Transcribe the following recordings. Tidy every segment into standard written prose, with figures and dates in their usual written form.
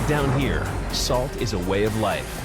Down here, salt is a way of life.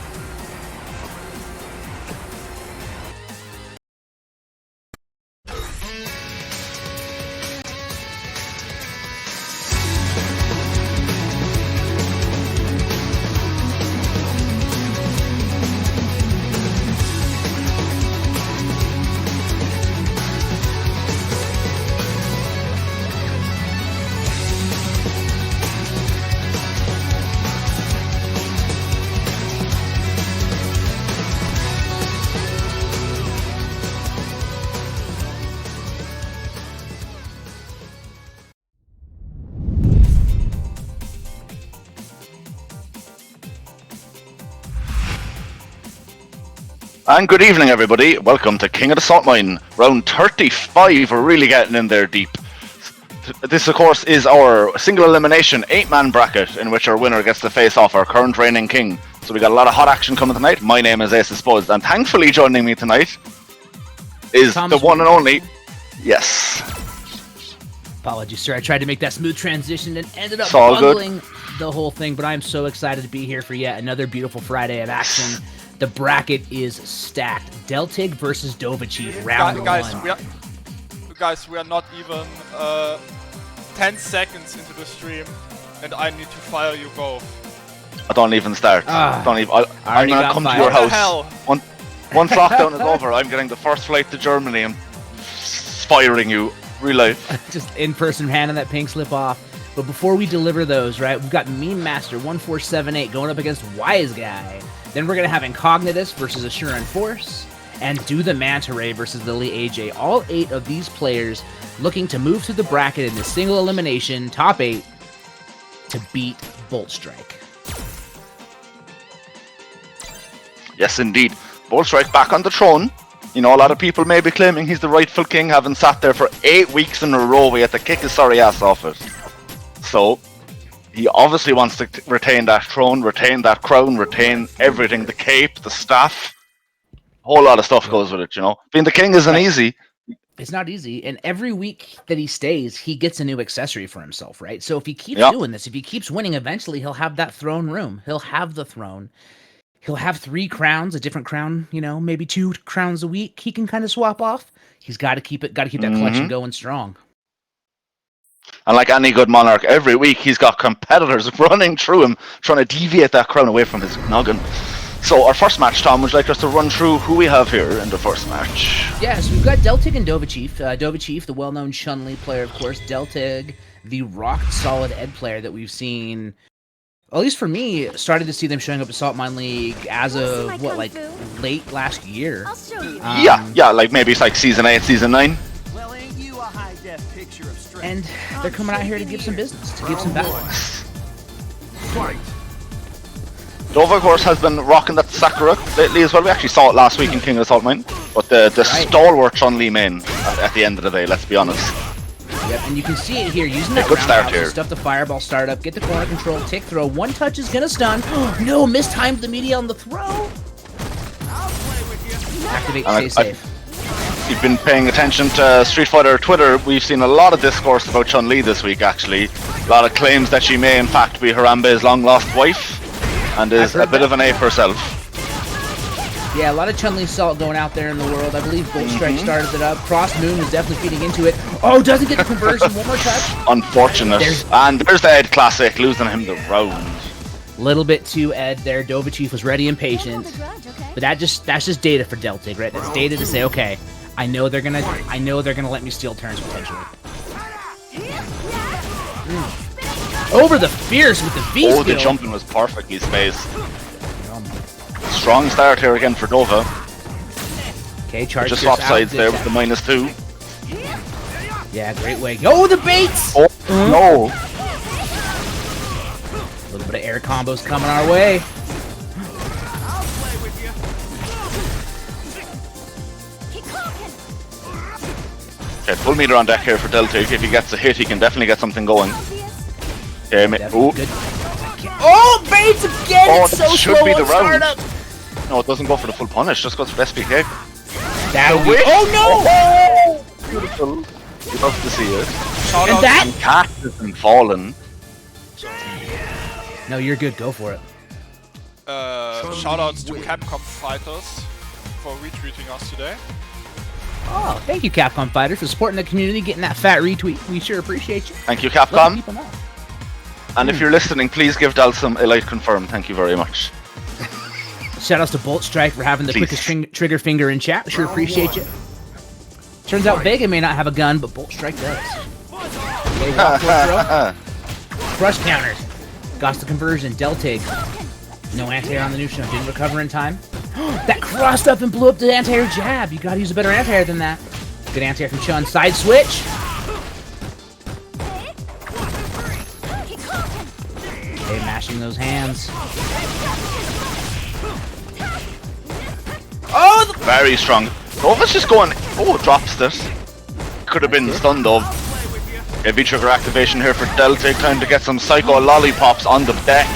And good evening, everybody. Welcome to King of the Saltmine, round 35. We're really getting in there deep. This, of course, is our single elimination 8-man bracket in which our winner gets to face off our current reigning king. So we got a lot of hot action coming tonight. My name is AceOfSpuds, and thankfully joining me tonight is the one and only... Yes. Apologies, sir. I tried to make that smooth transition and ended up all bungling the whole thing, but I'm so excited to be here for yet another beautiful Friday of action. The bracket is stacked. Deltig versus Dovachief, round one. Guys, we are not even 10 seconds into the stream, and I need to fire you both. I don't even start. I'm gonna come to your house. Once lockdown is over, I'm getting the first flight to Germany and firing you. Real life. Just in person, handing that pink slip off. But before we deliver those, right, we've got Meme Master 1478 going up against Wise Guy. Then we're going to have Incognitus versus Assurant Force, and Do the Manta Ray versus Lily AJ. All 8 of these players looking to move through the bracket in the single elimination, top 8, to beat Bolt Strike. Yes, indeed. Bolt Strike back on the throne. You know, a lot of people may be claiming he's the rightful king, having sat there for 8 weeks in a row. We had to kick his sorry ass off it. So... he obviously wants to retain that throne, retain that crown, retain everything, the cape, the staff. A whole lot of stuff goes with it, you know. Being the king isn't easy. It's not easy, and every week that he stays, he gets a new accessory for himself, right? So if he keeps doing this, if he keeps winning, eventually he'll have that throne room. He'll have the throne. He'll have 3 crowns, a different crown, you know, maybe 2 crowns a week he can kind of swap off. He's got to keep that collection going strong. And like any good monarch, every week he's got competitors running through him, trying to deviate that crown away from his noggin. So our first match, Tom, would you like us to run through who we have here in the first match? Yes, we've got Deltig and Dovachief. Dovachief, the well-known Chun-Li player, of course. Deltig, the rock-solid Ed player that we've seen, at least for me, started to see them showing up at Saltmine League as of, late last year? I'll show you. Yeah, like maybe it's like Season 8, Season 9. And they're coming out here to give some business, to give some battle. Dova, of course, has been rocking that Sakura lately as well. We actually saw it last week in King of the Saltmine. But the stalwart Chun-Li main at the end of the day, let's be honest. Yep, and you can see it here, using that good start roundhouse here. to stuff the fireball startup, get the corner control, tick throw, 1 touch is gonna stun. No, mistimed the media on the throw. Activate, stay safe. If you've been paying attention to Street Fighter Twitter, we've seen a lot of discourse about Chun-Li this week, actually. A lot of claims that she may, in fact, be Harambe's long-lost wife, and is a bit of an ape herself. Yeah, a lot of Chun-Li salt going out there in the world. I believe Bolt Strike started it up. Cross Moon is definitely feeding into it. Oh, doesn't get the conversion. 1 more touch. Unfortunate. There's the Ed Classic, losing him the round. Little bit too Ed there. Dovachief was ready and patient. But that's just data for Deltig, right? That's data to say, okay, I know they're gonna let me steal turns potentially. Over the fierce with the V skill. Oh, the jumping was perfect, his face. Strong start here again for Dova. Okay, charge. Just swap sides there with the -2. Yeah, great way. Oh, the baits! Oh, no. A little bit of air combos coming our way. Okay, full meter on deck here for Deltig. If he gets a hit, he can definitely get something going. Ooh. Good. Oh, baits again! Oh, it's so should slow be the on round. startup. No, it doesn't go for the full punish, just goes for SPK. That'll be. Oh no! Oh, beautiful. You love to see it. And that And KotS isn't fallen. No, you're good. Go for it. Shoutouts to Capcom Fighters for retweeting us today. Oh, thank you, Capcom Fighters, for supporting the community, getting that fat retweet. We sure appreciate you. Thank you, Let Capcom. people know. And if you're listening, please give Dalsum a like confirm. Thank you very much. Shoutouts to Bolt Strike for having the quickest trigger finger in chat. We sure appreciate you. Turns out Vega may not have a gun, but Bolt Strike does. Okay, walk throw. Crush counters. Got the conversion. Deltig. No anti-air on the neutral. Didn't recover in time. That crossed up and blew up the anti-air jab. You gotta use a better anti-air than that. Good anti-air from Chun. Side switch. Okay, mashing those hands. Oh! Very strong. Nova's just going... Oh, drops this. Could have been stunned though. A V-trigger activation here for Deltic. Time to get some psycho lollipops on the deck.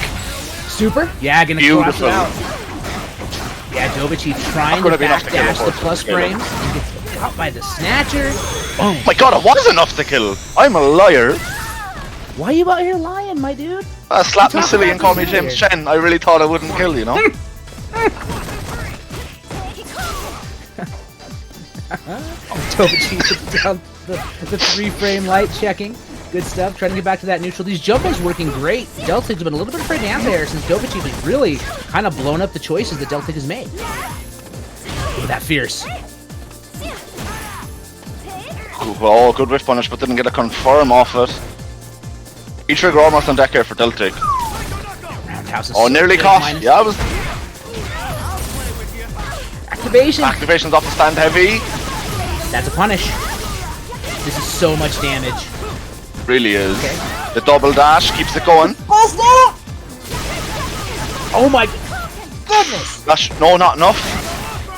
Super? Yeah, gonna cross it out. Yeah, Dovici trying to backdash the plus frames and gets caught by the snatcher. Oh my god, it was enough to kill. I'm a liar. Why are you out here lying, my dude? Slap me silly and call me James Chen. I really thought I wouldn't kill, you know? Dovici down the 3-frame light checking. Good stuff. Trying to get back to that neutral. These jumpings working great. Deltig's been a little bit afraid to anti-air since Dovici has really kind of blown up the choices that Deltig has made. Look at that fierce. Oh, good whiff punish, but didn't get a confirm off it. E-trigger almost on deck here for Deltic. Roundhouse is Oh, nearly caught. Yeah, it was... Activation. Activation's off the stand heavy. That's a punish. This is so much damage. Really is. Okay. The double dash keeps it going. Oh my goodness! Dash, no, not enough.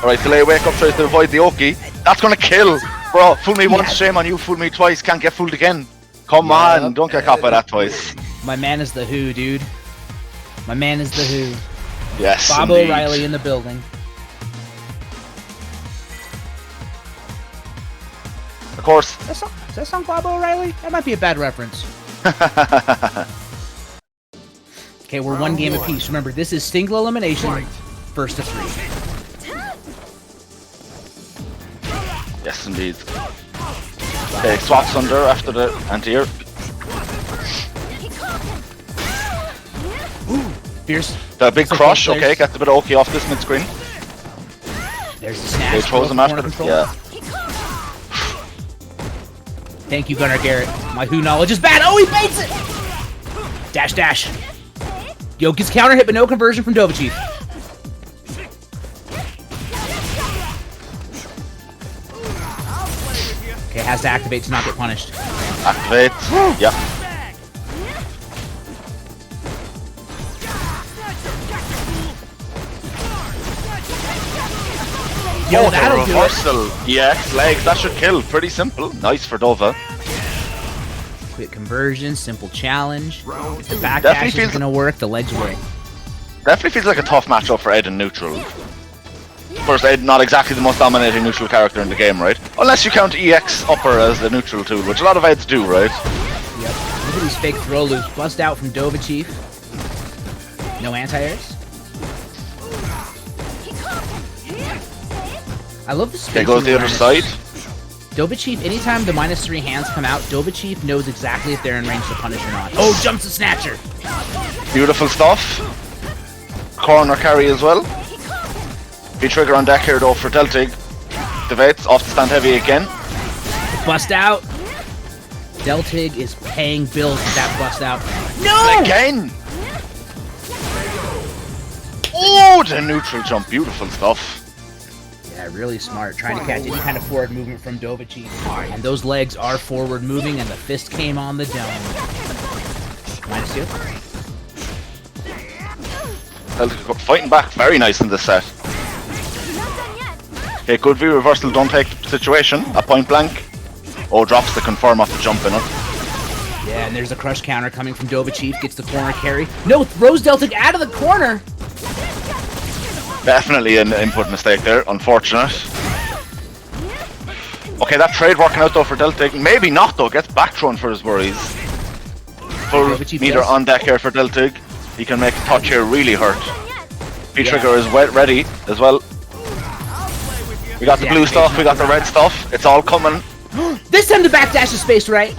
Alright, delay wake up, tries to avoid the Oki. That's gonna kill. Bro, fool me once, shame on you. Fool me twice, can't get fooled again. Come on, don't get caught by that twice. My man is the Who, dude. My man is the Who. Yes, Bob indeed. O'Reilly in the building. Of course. Is that song Bob O'Reilly? That might be a bad reference. Okay, we're one game apiece. Remember, this is single elimination, first to 3. Yes, indeed. Okay, swaps under after the anti-air. Fierce. The big crush, okay, gets a bit of Oki off this mid-screen. There's the snatch. Okay, throws him after the... Yeah. Thank you, Gunnar Garrett. My Who knowledge is bad. Oh, he baits it! Dash, dash. Yo, gets counter hit, but no conversion from Dovici. Okay, has to activate to not get punished. Activate. Yep. Yo, that'll do it. Reversal. EX, legs, that should kill. Pretty simple. Nice for Dova. Quick conversion, simple challenge. If the back Definitely dash feels- is gonna work, the legs will. Definitely feels like a tough matchup for Ed in neutral. Of course, Ed not exactly the most dominating neutral character in the game, right? Unless you count EX upper as the neutral tool, which a lot of Eds do, right? Yep. Look at these fake throw loops. Bust out from Dovici. No anti-airs. I love the space. Okay, goes the other side. Dovici, anytime the -3 hands come out, Dovici knows exactly if they're in range to punish or not. Oh, jumps the snatcher! Beautiful stuff. Corner carry as well. V-trigger on deck here though for Deltig. Devates off the stand heavy again. Bust out. Deltig is paying bills with that bust out. No! Again! Oh, the neutral jump. Beautiful stuff. Yeah, really smart. Trying to catch any kind of forward movement from Dovici. And those legs are forward moving, and the fist came on the dome. -2. Deltig fighting back very nice in this set. Okay, good V reversal, don't take the situation. A point blank. Oh, drops the confirm off the jump in it. Yeah, and there's a crush counter coming from Dovici. Gets the corner carry. No, throws Deltic out of the corner. Definitely an input mistake there, unfortunate. Okay, that trade working out though for Deltic. Maybe not though, gets back thrown for his worries. Full Dovici meter does. on deck here for Deltic. He can make a touch here really hurt. P-Trigger is ready as well. We got the blue stuff, we got the red stuff. It's all coming. This time the backdash is spaced right.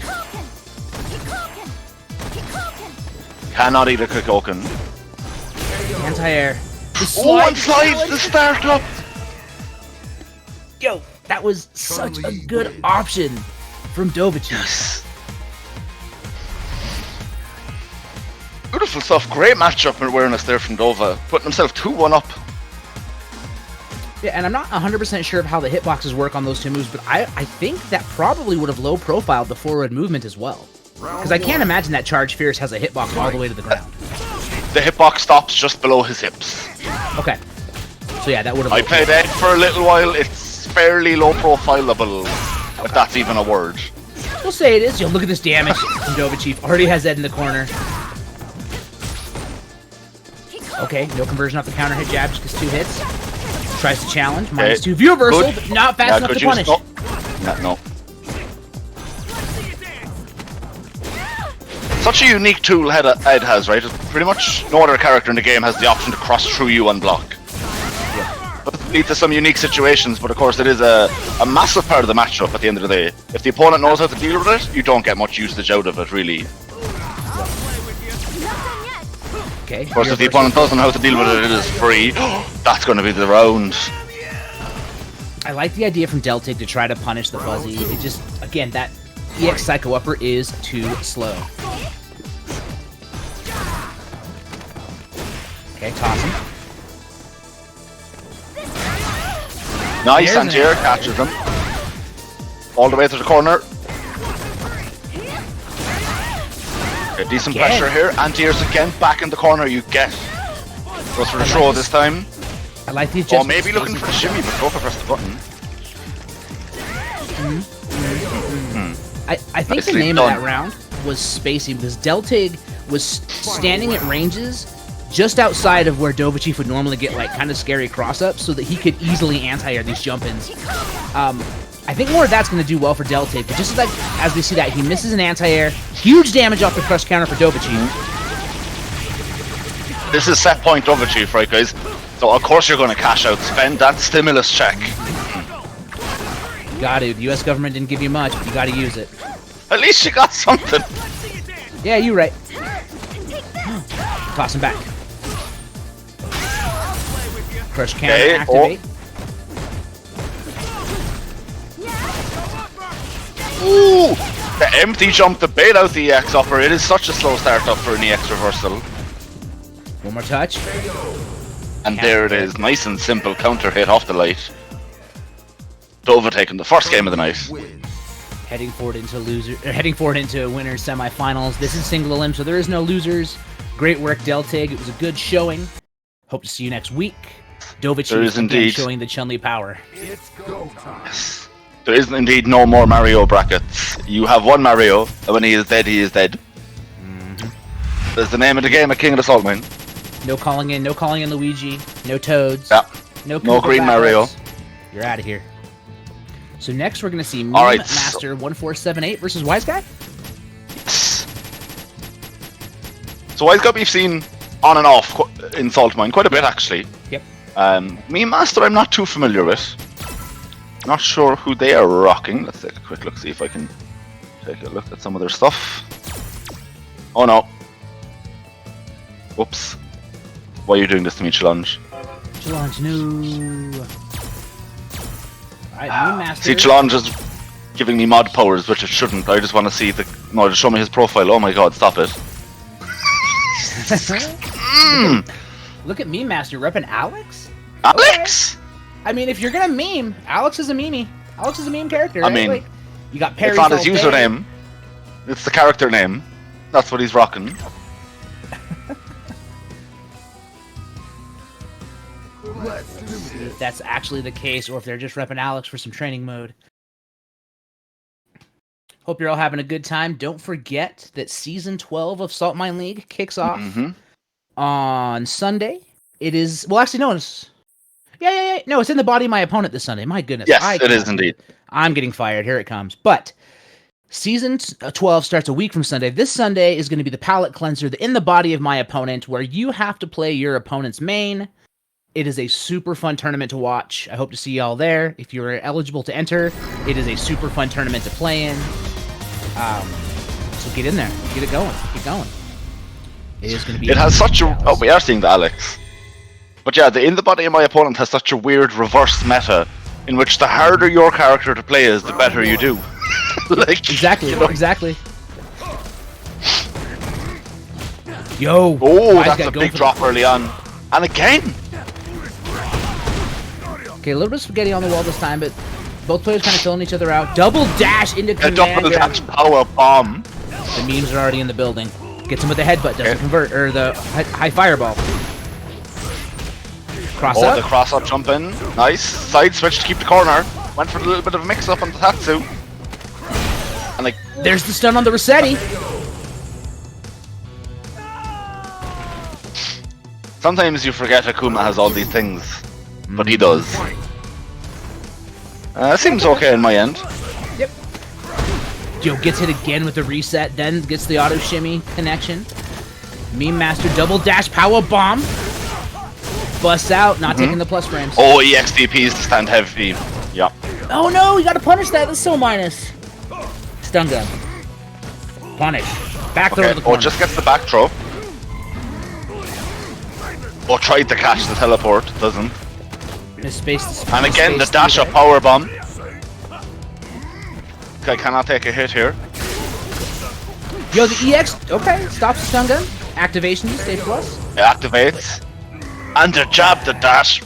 Cannot eat a Kikoken. Anti-air. Oh, and slides the startup! Yo, that was such a good option from Dovahkiin. Yes. Beautiful stuff. Great matchup awareness there from Dova. Putting himself 2-1 up. Yeah, and I'm not 100% sure of how the hitboxes work on those two moves, but I think that probably would have low-profiled the forward movement as well. Because I can't imagine that Charge Fierce has a hitbox all the way to the ground. The hitbox stops just below his hips. Okay. So yeah, that would have... I played Ed for a little while. It's fairly low-profilable, if that's even a word. We'll say it is. Yo, look at this damage from Dovahkiin. Already has Ed in the corner. Okay, no conversion off the counter hit jab, just gets 2 hits. Tries to challenge, -2 view reversal, but not fast enough to punish. No. Such a unique tool Ed has, right? Pretty much no other character in the game has the option to cross through you and block. It leads to some unique situations, but of course it is a massive part of the matchup at the end of the day. If the opponent knows how to deal with it, you don't get much usage out of it, really. Okay. Of course, if the opponent doesn't know how to deal with it, it is free. That's going to be the round. I like the idea from Deltig to try to punish the Fuzzy. It just, again, that EX Psycho Upper is too slow. Okay, toss him. Nice, Antier catches him. All the way to the corner. Okay, decent pressure here. Antier's again back in the corner. You get. Goes for the throw this time. I like the adjustment. Oh, maybe looking for the shimmy, but go for press the button. I think the name of that round was spacing because Deltig was standing at ranges just outside of where Dovahkiin would normally get like kind of scary cross-ups so that he could easily anti-air these jump-ins. I think more of that's going to do well for Deltig, but just like as we see that, he misses an anti-air. Huge damage off the crush counter for Dovahkiin. This is set point Dovahkiin, right, guys? So of course you're going to cash out. Spend that stimulus check. You got to. The US government didn't give you much, but you got to use it. At least you got something. Yeah, you're right. Toss him back. Crush counter activate. Ooh! The empty jump to bait out the EX upper. It is such a slow start up for an EX reversal. One more touch. And there it is. Nice and simple counter hit off the light. Dova taking the first game of the night. Heading forward into winners semifinals. This is single elim, so there is no losers. Great work, Deltig. It was a good showing. Hope to see you next week. Dovahkiin is indeed showing the Chun-Li power. Yes. There is indeed no more Mario brackets. You have one Mario, and when he is dead, he is dead. That's the name of the game at King of the Saltmine. No calling in Luigi. No Toads. Yeah. No Green Mario. You're out of here. So next we're going to see Meme Master 1478 versus Wise Guy. Yes. So Wise Guy we've seen on and off in Saltmine quite a bit actually. Yep. Meme Master I'm not too familiar with. Not sure who they are rocking. Let's take a quick look, see if I can take a look at some of their stuff. Oh no. Whoops. Why are you doing this to me, Challenge? Challenge, no. Alright, Meme Master. See, Challenge is giving me mod powers, which it shouldn't. I just want to see the... No, just show me his profile. Oh my god, stop it. Look at Meme Master repping Alex? Alex? Okay. I mean, if you're gonna meme, Alex is a meme. Alex is a meme character, right? I mean, like, you got Perry. It's not his username. It's the character name. That's what he's rocking. If that's actually the case, or if they're just repping Alex for some training mode. Hope you're all having a good time. Don't forget that Season 12 of Saltmine League kicks off on Sunday. It is... Well, actually, no, it's... Yeah. No, it's in the body of my opponent this Sunday. My goodness. Yes, it is indeed. I'm getting fired. Here it comes. But Season 12 starts a week from Sunday. This Sunday is going to be the palate cleanser in the body of my opponent, where you have to play your opponent's main. It is a super fun tournament to watch. I hope to see y'all there. If you're eligible to enter, it is a super fun tournament to play in. So get in there, get it going, keep going. It is going to be. It has such a. Oh, we are seeing the Alex. But yeah, the in the body of my opponent has such a weird reverse meta, in which the harder your character to play is, the better you do. Like, exactly, you know? exactly. Yo! Oh, that's a big drop early on. And again! Okay, a little bit of spaghetti on the wall this time, but both players kind of filling each other out. Double dash into command. Double dash power bomb. The memes are already in the building. Gets him with the headbutt, doesn't convert, or the high fireball. Cross up. The cross up jump in. Nice. Side switch to keep the corner. Went for a little bit of a mix up on the Tatsu. And like, there's the stun on the Rossetti. Sometimes you forget Akuma has all these things, but he does. Seems okay in my end. Yep. Yo gets hit again with the reset, then gets the auto shimmy connection. Meme Master double dash power bomb. Busts out, not taking the plus frames. Oh, EXDPs to stand heavy. Yeah. Oh no, you gotta punish that. That's so minus. Stun gun. Punish. Back throw to the corner. Oh, just gets the back throw. Oh, tried to catch the teleport. Doesn't. And again, the dash up power bomb. I cannot take a hit here. Yo, the EX. Okay, stops the stun gun. Activation, stage plus. It activates. And the jab, the dash.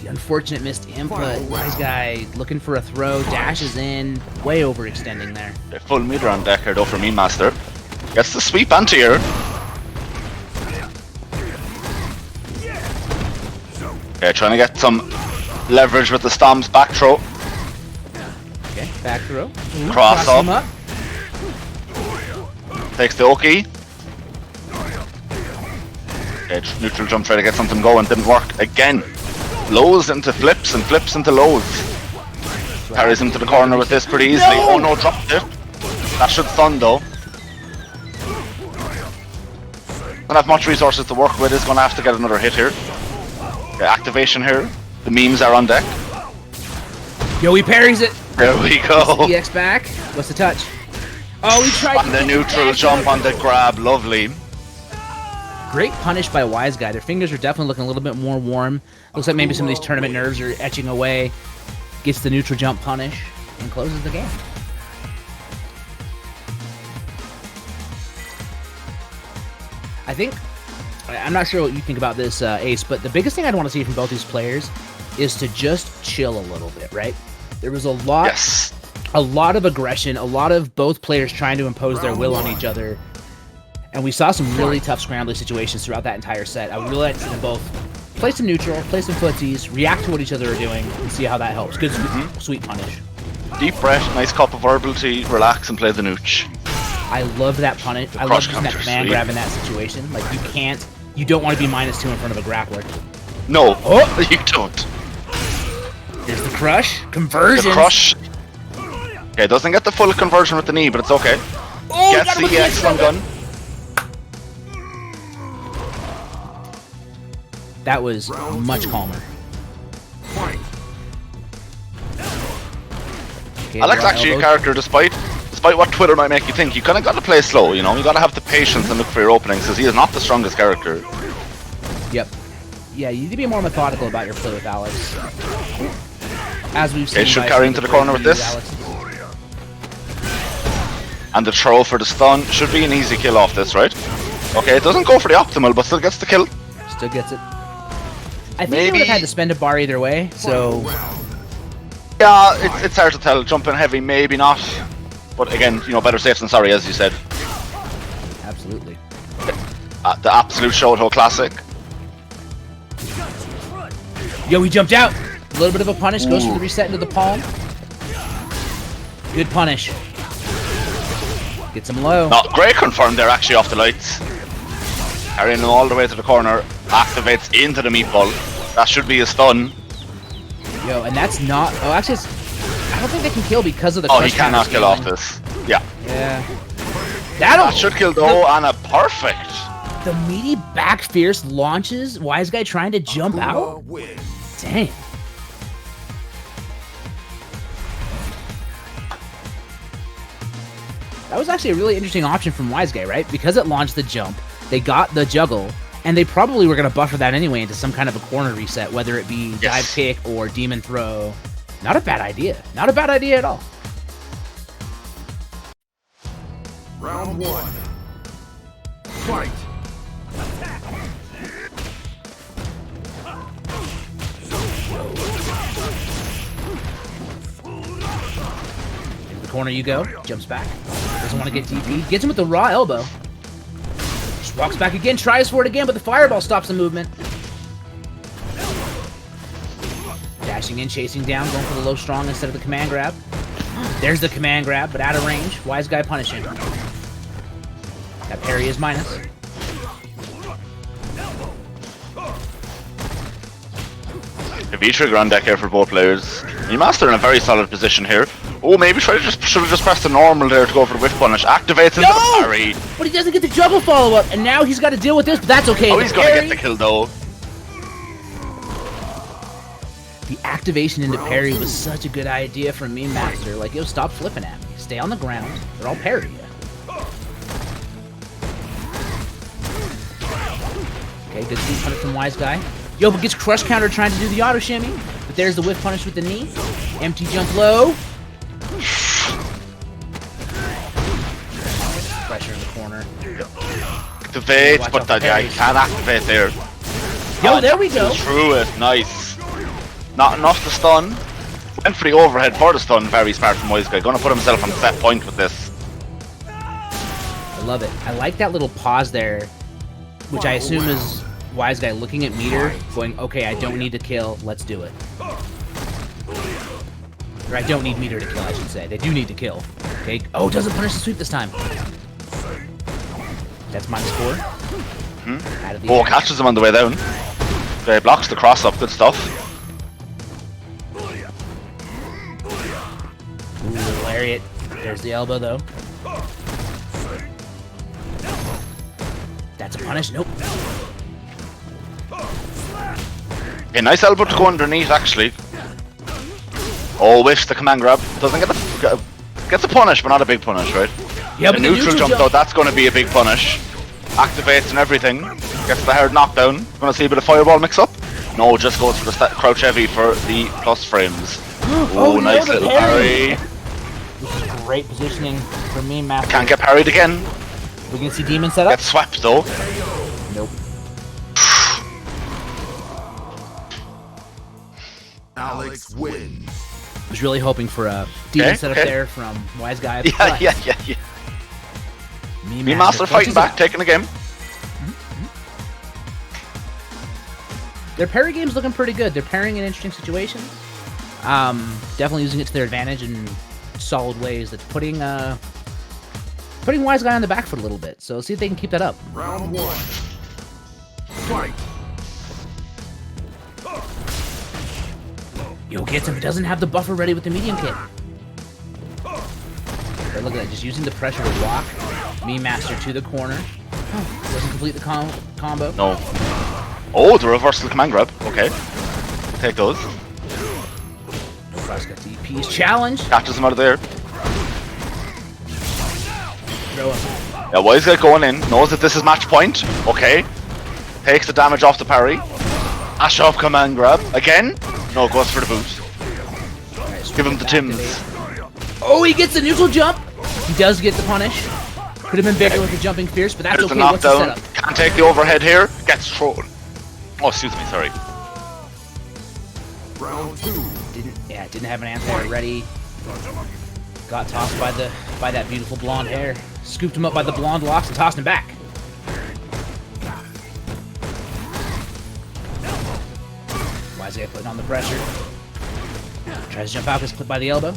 The unfortunate missed input. Wise guy looking for a throw, dashes in, way overextending there. A full meter on deck here though for Meme Master. Gets the sweep anti-air. Okay, trying to get some leverage with the Stomp's back throw. Okay, back throw. Cross up. Takes the Oki. Okay, neutral jump, try to get something going, didn't work. Again, lows into flips and flips into lows. Carries him to the corner with this pretty easily. No! Oh no, dropped it. That should stun though. Don't have much resources to work with, is going to have to get another hit here. Okay, activation here. The memes are on deck. Yo, he parries it. There we go. EX back. What's the touch? Oh, he tried on the neutral jump on the grab. Lovely. Great punish by Wise Guy. Their fingers are definitely looking a little bit more warm. Looks like maybe some of these tournament nerves are etching away. Gets the neutral jump punish and closes the game. I think, I'm not sure what you think about this, Ace, but the biggest thing I'd want to see from both these players is to just chill a little bit, right? There was a lot of aggression, a lot of both players trying to impose their will on each other. And we saw some really tough scrambling situations throughout that entire set. I would really like to see them both play some neutral, play some footsies, react to what each other are doing, and see how that helps. Good sweet punish. Deep breath, nice cup of herbal tea, relax and play the nooch. I love that punish. I love using that command grab in that situation. Like, you don't want to be -2 in front of a grappler. No, you don't. Here's the crush. Conversion. The crush. Okay, doesn't get the full conversion with the knee, but it's okay. Oh, gets the EX gun. That was much calmer. Okay, Alex actually a character, despite what Twitter might make you think, you kind of got to play slow, you know? You got to have the patience and look for your openings, because he is not the strongest character. Yep. Yeah, you need to be more methodical about your play with Alex. As we've seen. Okay, should carry into the corner with this. And the throw for the stun should be an easy kill off this, right? Okay, it doesn't go for the optimal, but still gets the kill. Still gets it. I think he would have had to spend a bar either way, so... Yeah, it's hard to tell. Jumping heavy, maybe not. But again, you know, better safe than sorry, as you said. Absolutely. The absolute Shoto classic. Yo, he jumped out! A little bit of a punish, goes for the reset into the palm. Good punish. Gets him low. Not great confirmed there, actually, off the lights. Carrying him all the way to the corner. Activates into the meatball. That should be a stun. Yo, and that's not... Oh, actually, I don't think they can kill because of the... Oh, he cannot kill off this. Yeah. Yeah. That should kill though, and a perfect. The meaty back fierce launches. Wise Guy trying to jump out? Dang. That was actually a really interesting option from Wise Guy, right? Because it launched the jump, they got the juggle, and they probably were going to buffer that anyway into some kind of a corner reset, whether it be dive kick or demon throw. Not a bad idea. Not a bad idea at all. Round 1. Fight! Into the corner you go. Jumps back. Doesn't want to get DP. Gets him with the raw elbow. Just walks back again. Tries for it again, but the fireball stops the movement. Dashing in, chasing down, going for the low strong instead of the command grab. There's the command grab, but out of range. Wise Guy punishing. That parry is minus. A V-trigger on deck here for both players. Master in a very solid position here. Oh, maybe should have just pressed the normal there to go for the whiff punish. Activates into the parry. But he doesn't get the juggle follow-up, and now he's got to deal with this, but that's okay. Oh, he's gonna get the kill though. The activation into parry was such a good idea from Meme Master. Like, yo, stop flipping at me. Stay on the ground, or I'll parry you. Okay, good sweep punish from Wise Guy. Yo, but gets crush counter trying to do the auto shimmy. But there's the whiff punish with the knee. Empty jump low. Pressure in the corner. Activates, but the guy can't activate there. Yo, there we go. Through it, nice. Not enough to stun. Went for the overhead for the stun, very smart from Wise Guy. Gonna put himself on set point with this. I love it. I like that little pause there, which I assume is Wise Guy looking at meter, going, okay, I don't need to kill, let's do it. Or I don't need meter to kill, I should say. They do need to kill. Okay. Oh, doesn't punish the sweep this time. That's -4. Out of the air. Catches him on the way down. Okay, blocks the cross up, good stuff. Ooh, lariat. There's the elbow, though. That's a punish. Nope. Okay, nice elbow to go underneath, actually. Oh, whiffs the command grab. Doesn't get the... Gets a punish, but not a big punish, right? Yeah, the neutral jump, though, that's going to be a big punish. Activates and everything. Gets the hard knockdown. Gonna see a bit of fireball mix-up. No, just goes for the crouch heavy for the plus frames. Oh, nice little parry. This is great positioning for Meme Master. Can't get parried again. We're gonna see Demon set up. Gets swept, though. Nope. Alex wins. I was really hoping for a Demon setup there from Wise Guy. Yeah. Meme Master fighting back, taking the game. Their parry game's looking pretty good. They're parrying in interesting situations. Definitely using it to their advantage in solid ways. That's putting Wise Guy on the back foot a little bit. So let's see if they can keep that up. Round 1. Fight! Yo, gets him. He doesn't have the buffer ready with the medium kick. But look at that. Just using the pressure to walk Meme Master to the corner. Doesn't complete the combo. No. Oh, the reversal command grab. Okay. Take those. Cross got DP's challenge. Catches him out of there. Throw him. Yeah, Wise Guy going in. Knows that this is match point. Okay. Takes the damage off the parry. Ash off command grab. Again. No, goes for the boot. Nice. Give him the Tims. Oh, he gets the neutral jump. He does get the punish. Could have been bigger with the jumping fierce, but that's There's okay. the What's the knockdown. setup? Can't take the overhead here. Gets thrown. Oh, excuse me, sorry. Round 2. Didn't have an answer ready. Got tossed by that beautiful blonde hair. Scooped him up by the blonde locks and tossed him back. Wise Guy putting on the pressure. Tries to jump out, gets clipped by the elbow.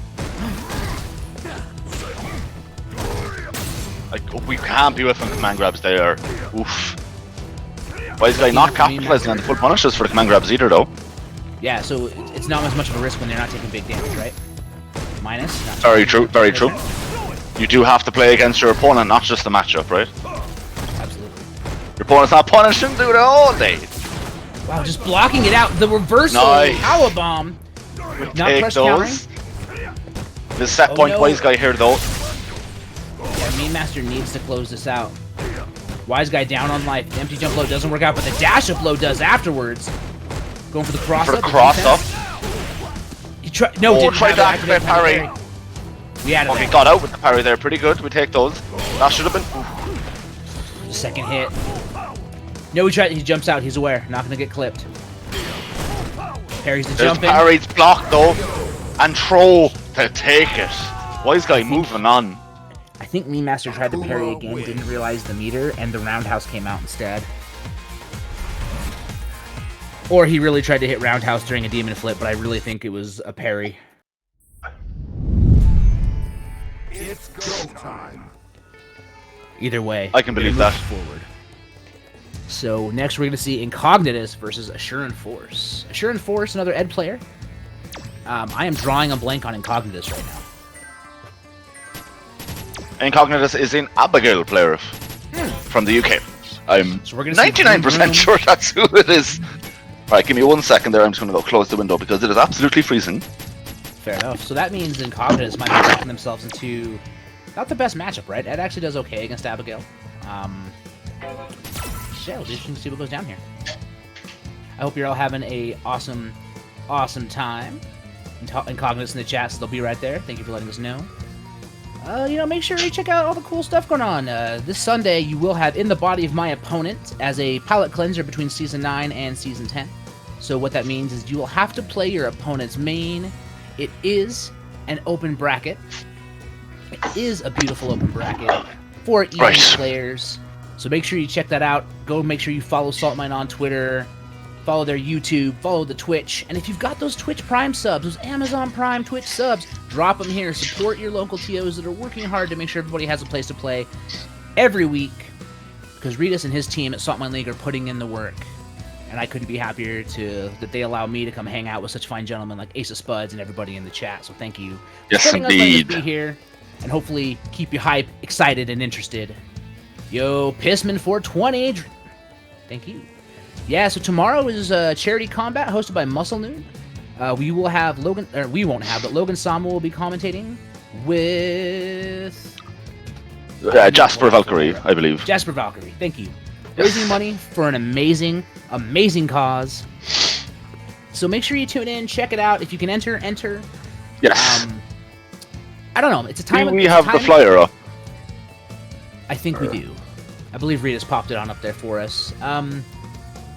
Like, we can't be whiffing command grabs there. Oof. Wise Guy not capitalizing on the full punishes for the command grabs either, though. Yeah, so it's not as much of a risk when they're not taking big damage, right? Minus. Very true, very true. You do have to play against your opponent, not just the matchup, right? Absolutely. Your opponent's not punishing, do it all day. Wow, just blocking it out. The reversal Nice. power bomb. Not Take crush countering. those. This set Oh, point no. wise guy here though. Yeah, Mean Master needs to close this out. Wise guy down on life. The empty jump low doesn't work out, but the dash up low does afterwards. Going for the cross For up. the cross up. He tried. No, Oh, didn't tried have to it. activate parry. We added Okay, that. got out with the parry there. Pretty good. We take those. That should have been. Second hit. No, he tried. He jumps out. He's aware. Not gonna get clipped. Parries the There's jump in. parry's blocked though. And throw to take it. Wise guy moving on. I think Mean Master tried to parry again, didn't realize the meter, and the roundhouse came out instead. Or he really tried to hit roundhouse during a demon flip, but I really think it was a parry. It's go time. Either way, I can we're believe gonna that. move forward. So next we're going to see Incognitus versus Assurant Force. Assurant Force, another Ed player. I am drawing a blank on Incognitus right now. Incognitus is an Abigail player from the UK. I'm So we're gonna see 99% sure that's who it is. Alright, give me 1 second there. I'm just going to go close the window because it is absolutely freezing. Fair enough. So that means Incognitus might be backing themselves into not the best matchup, right? Ed actually does okay against Abigail. Yeah, it'll be interesting to see what goes down here. I hope you're all having a awesome time. Incognitus in the chat, so they'll be right there. Thank you for letting us know. Make sure you check out all the cool stuff going on. This Sunday, you will have In the Body of My Opponent as a palette cleanser between Season 9 and Season 10. So what that means is you will have to play your opponent's main. It is an open bracket. It is a beautiful open bracket for EV players. So make sure you check that out. Go make sure you follow Saltmine on Twitter. Follow their YouTube, follow the Twitch, and if you've got those Twitch Prime subs, those Amazon Prime Twitch subs, drop them here. Support your local TOs that are working hard to make sure everybody has a place to play every week, because Ritas and his team at Saltmine League are putting in the work, and I couldn't be happier that they allow me to come hang out with such fine gentlemen like AceOfSpuds and everybody in the chat, so thank you. Yes, for letting us indeed. be here, and hopefully keep you hype, excited, and interested. Yo, Pissman420, thank you. Yeah, so tomorrow is Charity Combat hosted by Muscle Noob. We will have Logan, or we won't have, but Logan Sama will be commentating with Jasper Valkyrie, I believe. Jasper Valkyrie. Thank you. Raising money for an amazing cause. So make sure you tune in, check it out. If you can enter. Yes. I don't know. It's a time. Do we have the flyer up? I think we do. I believe Rita's popped it on up there for us.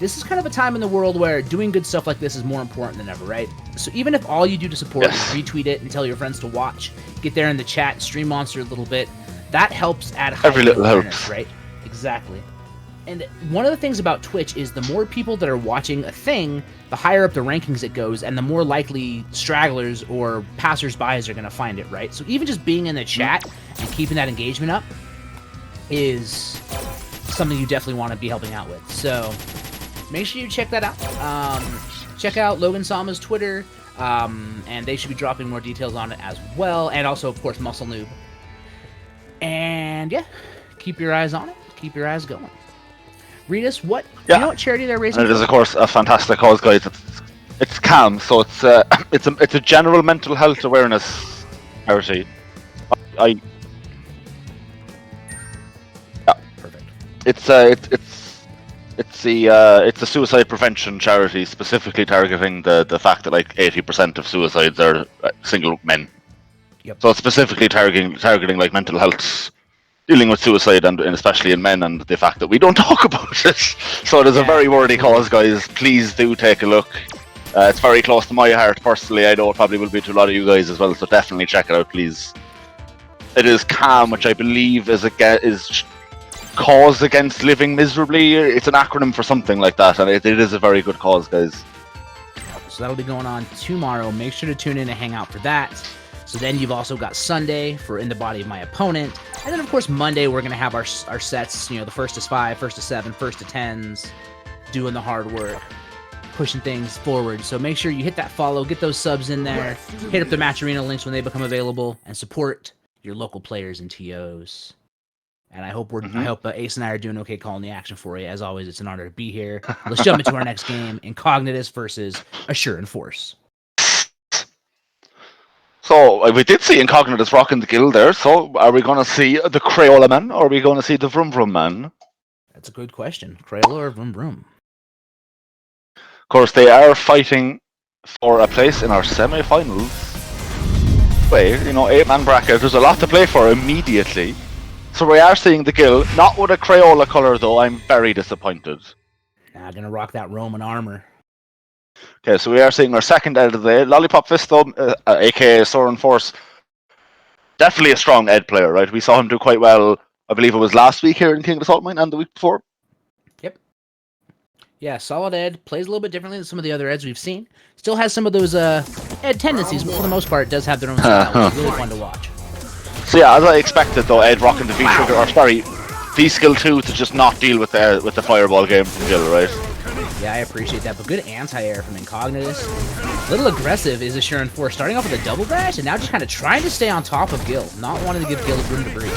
This is kind of a time in the world where doing good stuff like this is more important than ever, right? So even if all you do to support is retweet it and tell your friends to watch, get there in the chat, stream Monster a little bit, that helps add Every little awareness, helps. right? Exactly. And one of the things about Twitch is the more people that are watching a thing, the higher up the rankings it goes, and the more likely stragglers or passers-bys are going to find it, right? So even just being in the chat and keeping that engagement up is something you definitely want to be helping out with. So make sure you check that out. Check out Logan Sama's Twitter, and they should be dropping more details on it as well, and also, of course, Muscle Noob. And yeah, keep your eyes on it. Keep your eyes going. Ritas, do you know what charity they're raising? And it is, of course, a fantastic cause, guys. It's CAM, so it's a general mental health awareness charity. Yeah. Perfect. It's a suicide prevention charity, specifically targeting the fact that like 80% of suicides are single men. Yep. So it's specifically targeting like mental health, dealing with suicide, and especially in men, and the fact that we don't talk about it. So it is a very worthy cause, guys. Please do take a look. It's very close to my heart personally. I know it probably will be to a lot of you guys as well. So definitely check it out, please. It is CAM, which I believe is Cause Against Living Miserably. It's an acronym for something like that, and it is a very good cause, guys. So that'll be going on tomorrow. Make sure to tune in and hang out for that. So then you've also got Sunday for In the Body of My Opponent. And then, of course, Monday we're going to have our sets, the first is 5, first is 7, first to 10s, doing the hard work, pushing things forward. So make sure you hit that follow, get those subs in there, hit up the Match Arena links when they become available, and support your local players and TOs. And I hope I hope Ace and I are doing okay calling the action for you. As always, it's an honor to be here. Let's jump into our next game: Incognitus versus Assure and Force. So we did see Incognitus rocking the guild there. So are we going to see the Crayola man, or are we going to see the Vroom Vroom man? That's a good question. Crayola or Vroom Vroom? Of course, they are fighting for a place in our semi-finals. Wait, 8-man bracket. There's a lot to play for immediately. So we are seeing the guild, not with a Crayola color though. I'm very disappointed. Nah, gonna rock that Roman armor. Okay, so we are seeing our second Ed of the day. Lollipop Fisto, aka Soren Force. Definitely a strong Ed player, right? We saw him do quite well, I believe it was last week here in King of the Saltmine and the week before. Yep. Yeah, solid Ed. Plays a little bit differently than some of the other Eds we've seen. Still has some of those Ed tendencies, but for the most part, does have their own style. It's really fun to watch. So yeah, as I expected though, Ed rocking the V-Trigger, or sorry, V-Skill 2 to just not deal with the Fireball game from Gil, right? Yeah, I appreciate that, but good anti-air from Incognitus. A little aggressive is Assure and Force, starting off with a double dash, and now just kind of trying to stay on top of Gil, not wanting to give Gil room to breathe.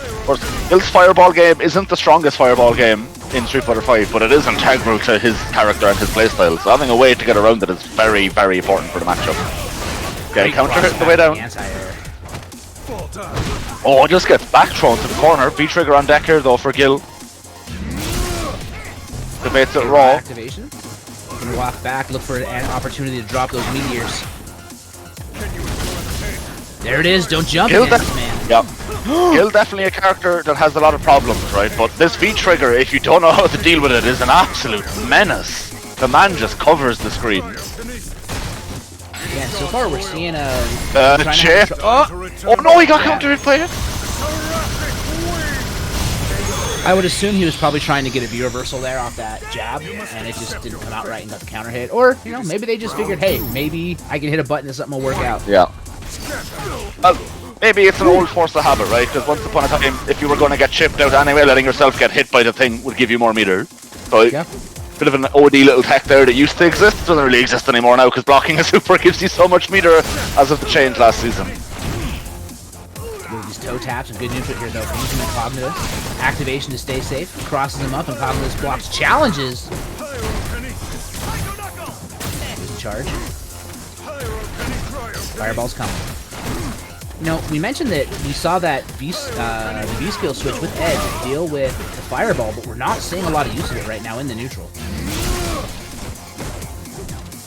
Of course, Gil's Fireball game isn't the strongest Fireball game in Street Fighter 5, but it is integral to his character and his playstyle, so having a way to get around it is very, very important for the matchup. Okay, counter hit the way down. Oh, just gets back thrown to the corner. V-Trigger on deck here though for Gil. Debates it raw. Activation. Gonna walk back, look for an opportunity to drop those meteors. There it is, don't jump Gil, against this man. Yep. Gil definitely a character that has a lot of problems, right? But this V-Trigger, if you don't know how to deal with it, is an absolute menace. The man just covers the screen. Yeah, so far we're seeing Chip. Oh no, he got counter played. I would assume he was probably trying to get a V reversal there off that jab, and it just didn't come out right and got the counter hit. Or, maybe they just figured, hey, maybe I can hit a button and something will work out. Yeah. Well, maybe it's an old force of habit, right? Because once upon a time, if you were going to get chipped out anyway, letting yourself get hit by the thing would give you more meter. So, Yeah. bit of an OD little tech there that used to exist. Doesn't really exist anymore now because blocking a super gives you so much meter as of the change last season. These toe taps and good neutral here though from using Incognitus. Activation to stay safe. Crosses him up and Incognitus blocks challenges. Here's a charge. Fireball's coming. We mentioned that we saw that the V-skill switch with Ed to deal with the Fireball, but we're not seeing a lot of use of it right now in the neutral.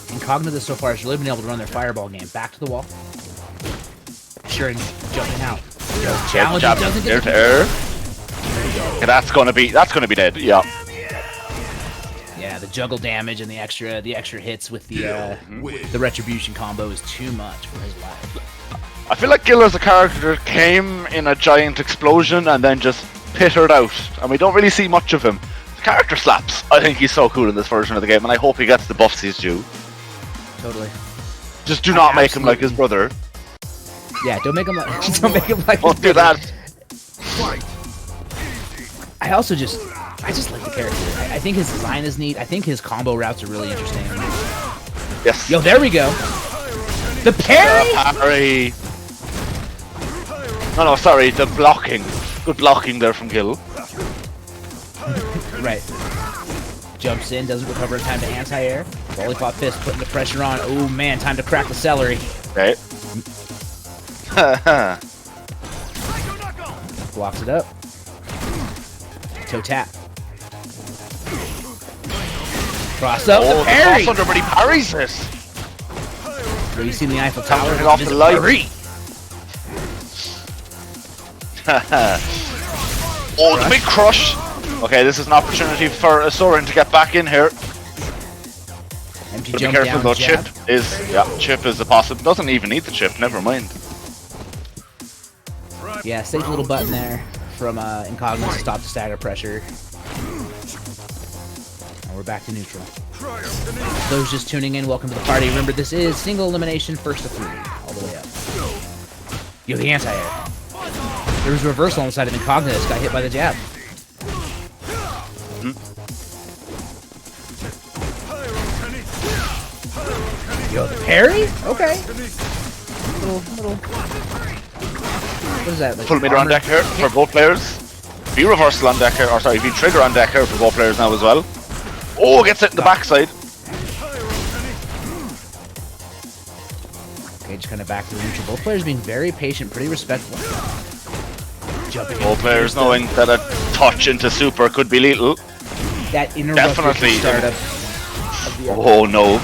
Incognitus so far has really been able to run their Fireball game. Back to the wall. Sure, and jumping out. Challenge doesn't get to air. Okay, that's gonna be dead. Yeah. Yeah, the juggle damage and the extra hits with the retribution combo is too much for his life. I feel like Gil as a character came in a giant explosion and then just pittered out, and we don't really see much of him. The character slaps. I think he's so cool in this version of the game, and I hope he gets the buffs he's due. Totally. Just do not make him like his brother. Yeah, don't make him like. Don't do that. I just like the character. I think his design is neat. I think his combo routes are really interesting. Yes. Yo, there we go. The parry. Parry. No, sorry, the blocking. Good blocking there from Gil. Right. Jumps in, doesn't recover in time to anti-air. Lollipop fist putting the pressure on. Oh man, time to crack the celery. Okay. Blocks it up. Toe tap. Cross up the parry. Cross under, but he parries this. Have you seen the Eiffel Tower? It off the light. Oh, the big crush. Okay, this is an opportunity for Soren to get back in here. Empty But be jump careful down though, jab. Chip is a possible. Doesn't even need the chip, never mind. Yeah, safe little button there from Incognitus to stop the stagger pressure. And we're back to neutral. Those just tuning in, welcome to the party. Remember, this is single elimination, first to 3, all the way up. Yo, the anti-air. There was a reversal on the side of Incognitus, got hit by the jab. Yo, the parry? Okay. little. What is that? Like Full meter on deck here for both players. V-reversal on deck here, or sorry, V-trigger on deck here for both players now as well. Oh, gets it in the backside. Okay, just kind of back to the neutral. Both players being very patient, pretty respectful. Jumping Both players knowing that a touch into super could be lethal. that interrupted Definitely. the start of the Oh no.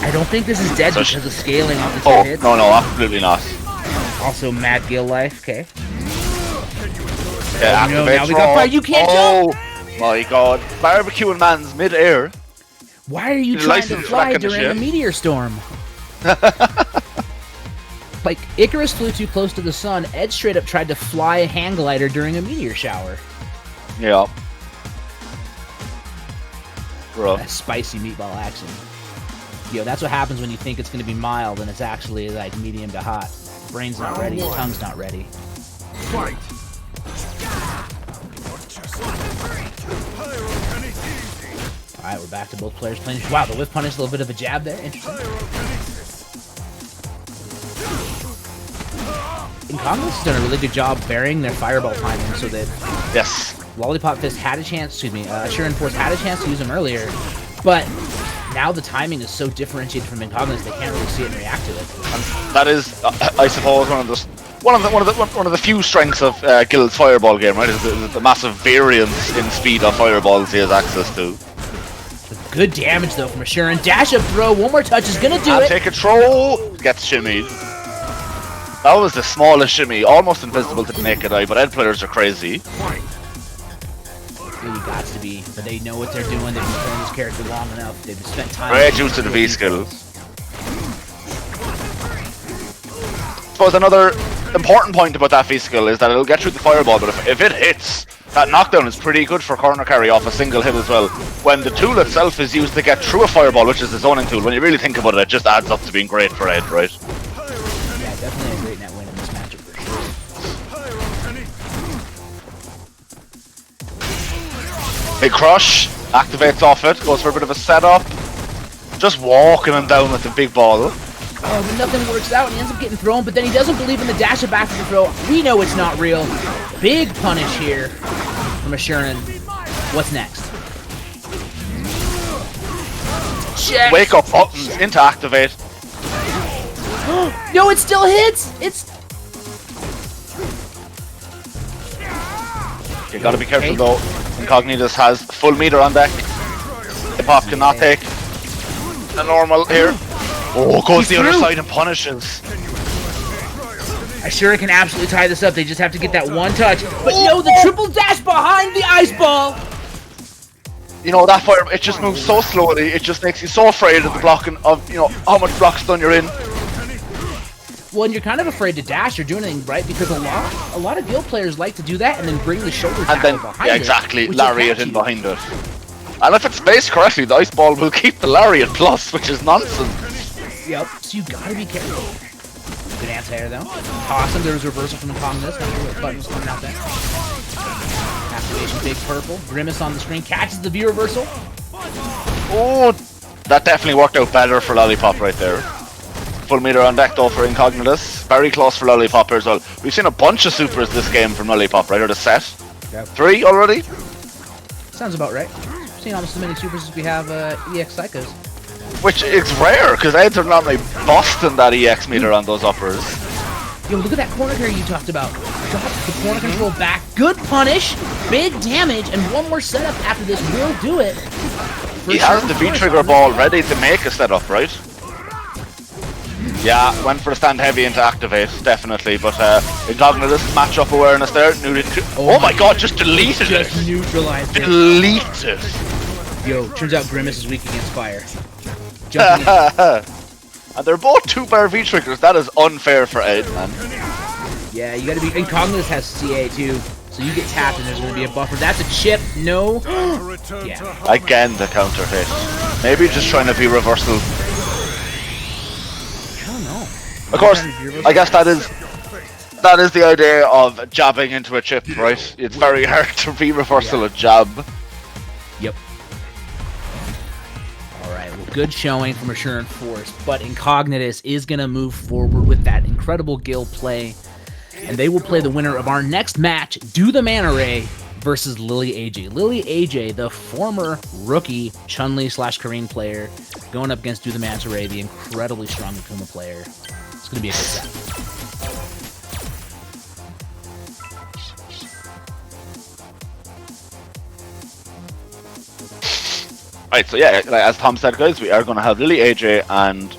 I don't think this is dead So because of scaling off the two Oh, hits. no, absolutely not. Also, mad Gil life. Okay. Yeah, Oh, no, activate now we got throw. fire. You can't Oh jump. my god. Barbecuing man's mid-air. Why are you Your trying to license fly back in the during a ship. meteor storm? Like, Icarus flew too close to the sun. Ed straight up tried to fly a hang glider during a meteor shower. Yeah. Bro. A spicy meatball action. Yo, that's what happens when you think it's going to be mild and it's actually like medium to hot. Brain's not ready, your tongue's not ready. Fight. Alright, we're back to both players playing. Wow, the whiff punish, a little bit of a jab there. Interesting. Incognitus has done a really good job burying their fireball timing so that Yes. Lollipop Fist had a chance, Assurin Force had a chance to use them earlier, but now the timing is so differentiated from Incognitus they can't really see it and react to it. That is, I suppose, one of the few strengths of Guild's fireball game, right? Is the massive variance in speed of fireballs he has access to. Good damage though from Assurin. Dash up throw, one more touch is gonna do And it. take a throw, gets shimmied. That was the smallest shimmy, almost invisible to the naked eye, but Ed players are crazy. You got to be, but they know what they're doing. They've been playing this character long enough. They've spent time. Great use of the V skill. I suppose another important point about that V skill is that it'll get through the fireball, but if it hits, that knockdown is pretty good for corner carry off a single hit as well. When the tool itself is used to get through a fireball, which is the zoning tool, when you really think about it, it just adds up to being great for Ed, right? Yeah, definitely a great net win in this matchup for sure. Big crush, activates off it, goes for a bit of a setup. Just walking him down with the big ball. Oh, but nothing works out and he ends up getting thrown, but then he doesn't believe in the dash back to the throw. We know it's not real. Big punish here from Assurin. What's next? Check. Wake up buttons into activate. No, it still hits! It's... You gotta be careful though. Incognitus has full meter on deck. Hip-hop cannot take a normal here. Oh, goes the other side and punishes. Assurin can absolutely tie this up. They just have to get that one touch. But no, the triple dash behind the ice ball! You know, that fire, it just moves so slowly, it just makes you so afraid of the blocking of, you know, how much block stun you're in. Well, and you're kind of afraid to dash or do anything, right? Because a lot of guild players like to do that and then bring the shoulder And tackle then, behind yeah, it, exactly, which will lariat catch in you. behind it. And if it's spaced correctly, the ice ball will keep the lariat plus, which is nonsense. Yep, so you gotta be careful. Good anti-air though. Awesome, there was a reversal from the Incognitus. Not sure what button was coming out there. Activation big purple. Grimace on the screen catches the V reversal. Oh, that definitely worked out better for Lollipop right there. Full meter on deck though for Incognitus. Very close for Lollipop here as well. We've seen a bunch of supers this game from Lollipop, right? Or the set. Yep. 3 already? Sounds about right. We've seen almost as many supers as we have EX Psychos. Which is rare, because Eds are normally busting that EX meter on those uppers. Yo, look at that corner carry you talked about. Got the corner control back. Good punish. Big damage. And one more setup after this will do it. He has the V-trigger ball ready to make a setup, right? Yeah, went for the stand heavy into activate, definitely. But Incognitus matchup awareness there. Oh my god, just deleted it! Just neutralized it. Deleted! Yo, turns out Grimace is weak against fire. Jumping in. And they're both 2-bar V-triggers. That is unfair for Ed, man. Yeah, you gotta be. Incognitus has CA too, so you get tapped and there's gonna be a buffer. That's a chip. No. Yeah. Again, the counter hit. Maybe just trying to be reversal. I don't know. Of course, I guess that is the idea of jabbing into a chip, right? It's very hard to be reversal a jab. Yep. All right. good showing from Assurance Force, but Incognitus is going to move forward with that incredible Gil play, and they will play the winner of our next match, Do the Manta Ray versus Lily AJ. Lily AJ, the former rookie Chun-Li / Kareen player, going up against Do the Manta Ray, the incredibly strong Akuma player. It's going to be a good set. Right, so yeah, like, as Tom said, guys, we are going to have Lily AJ and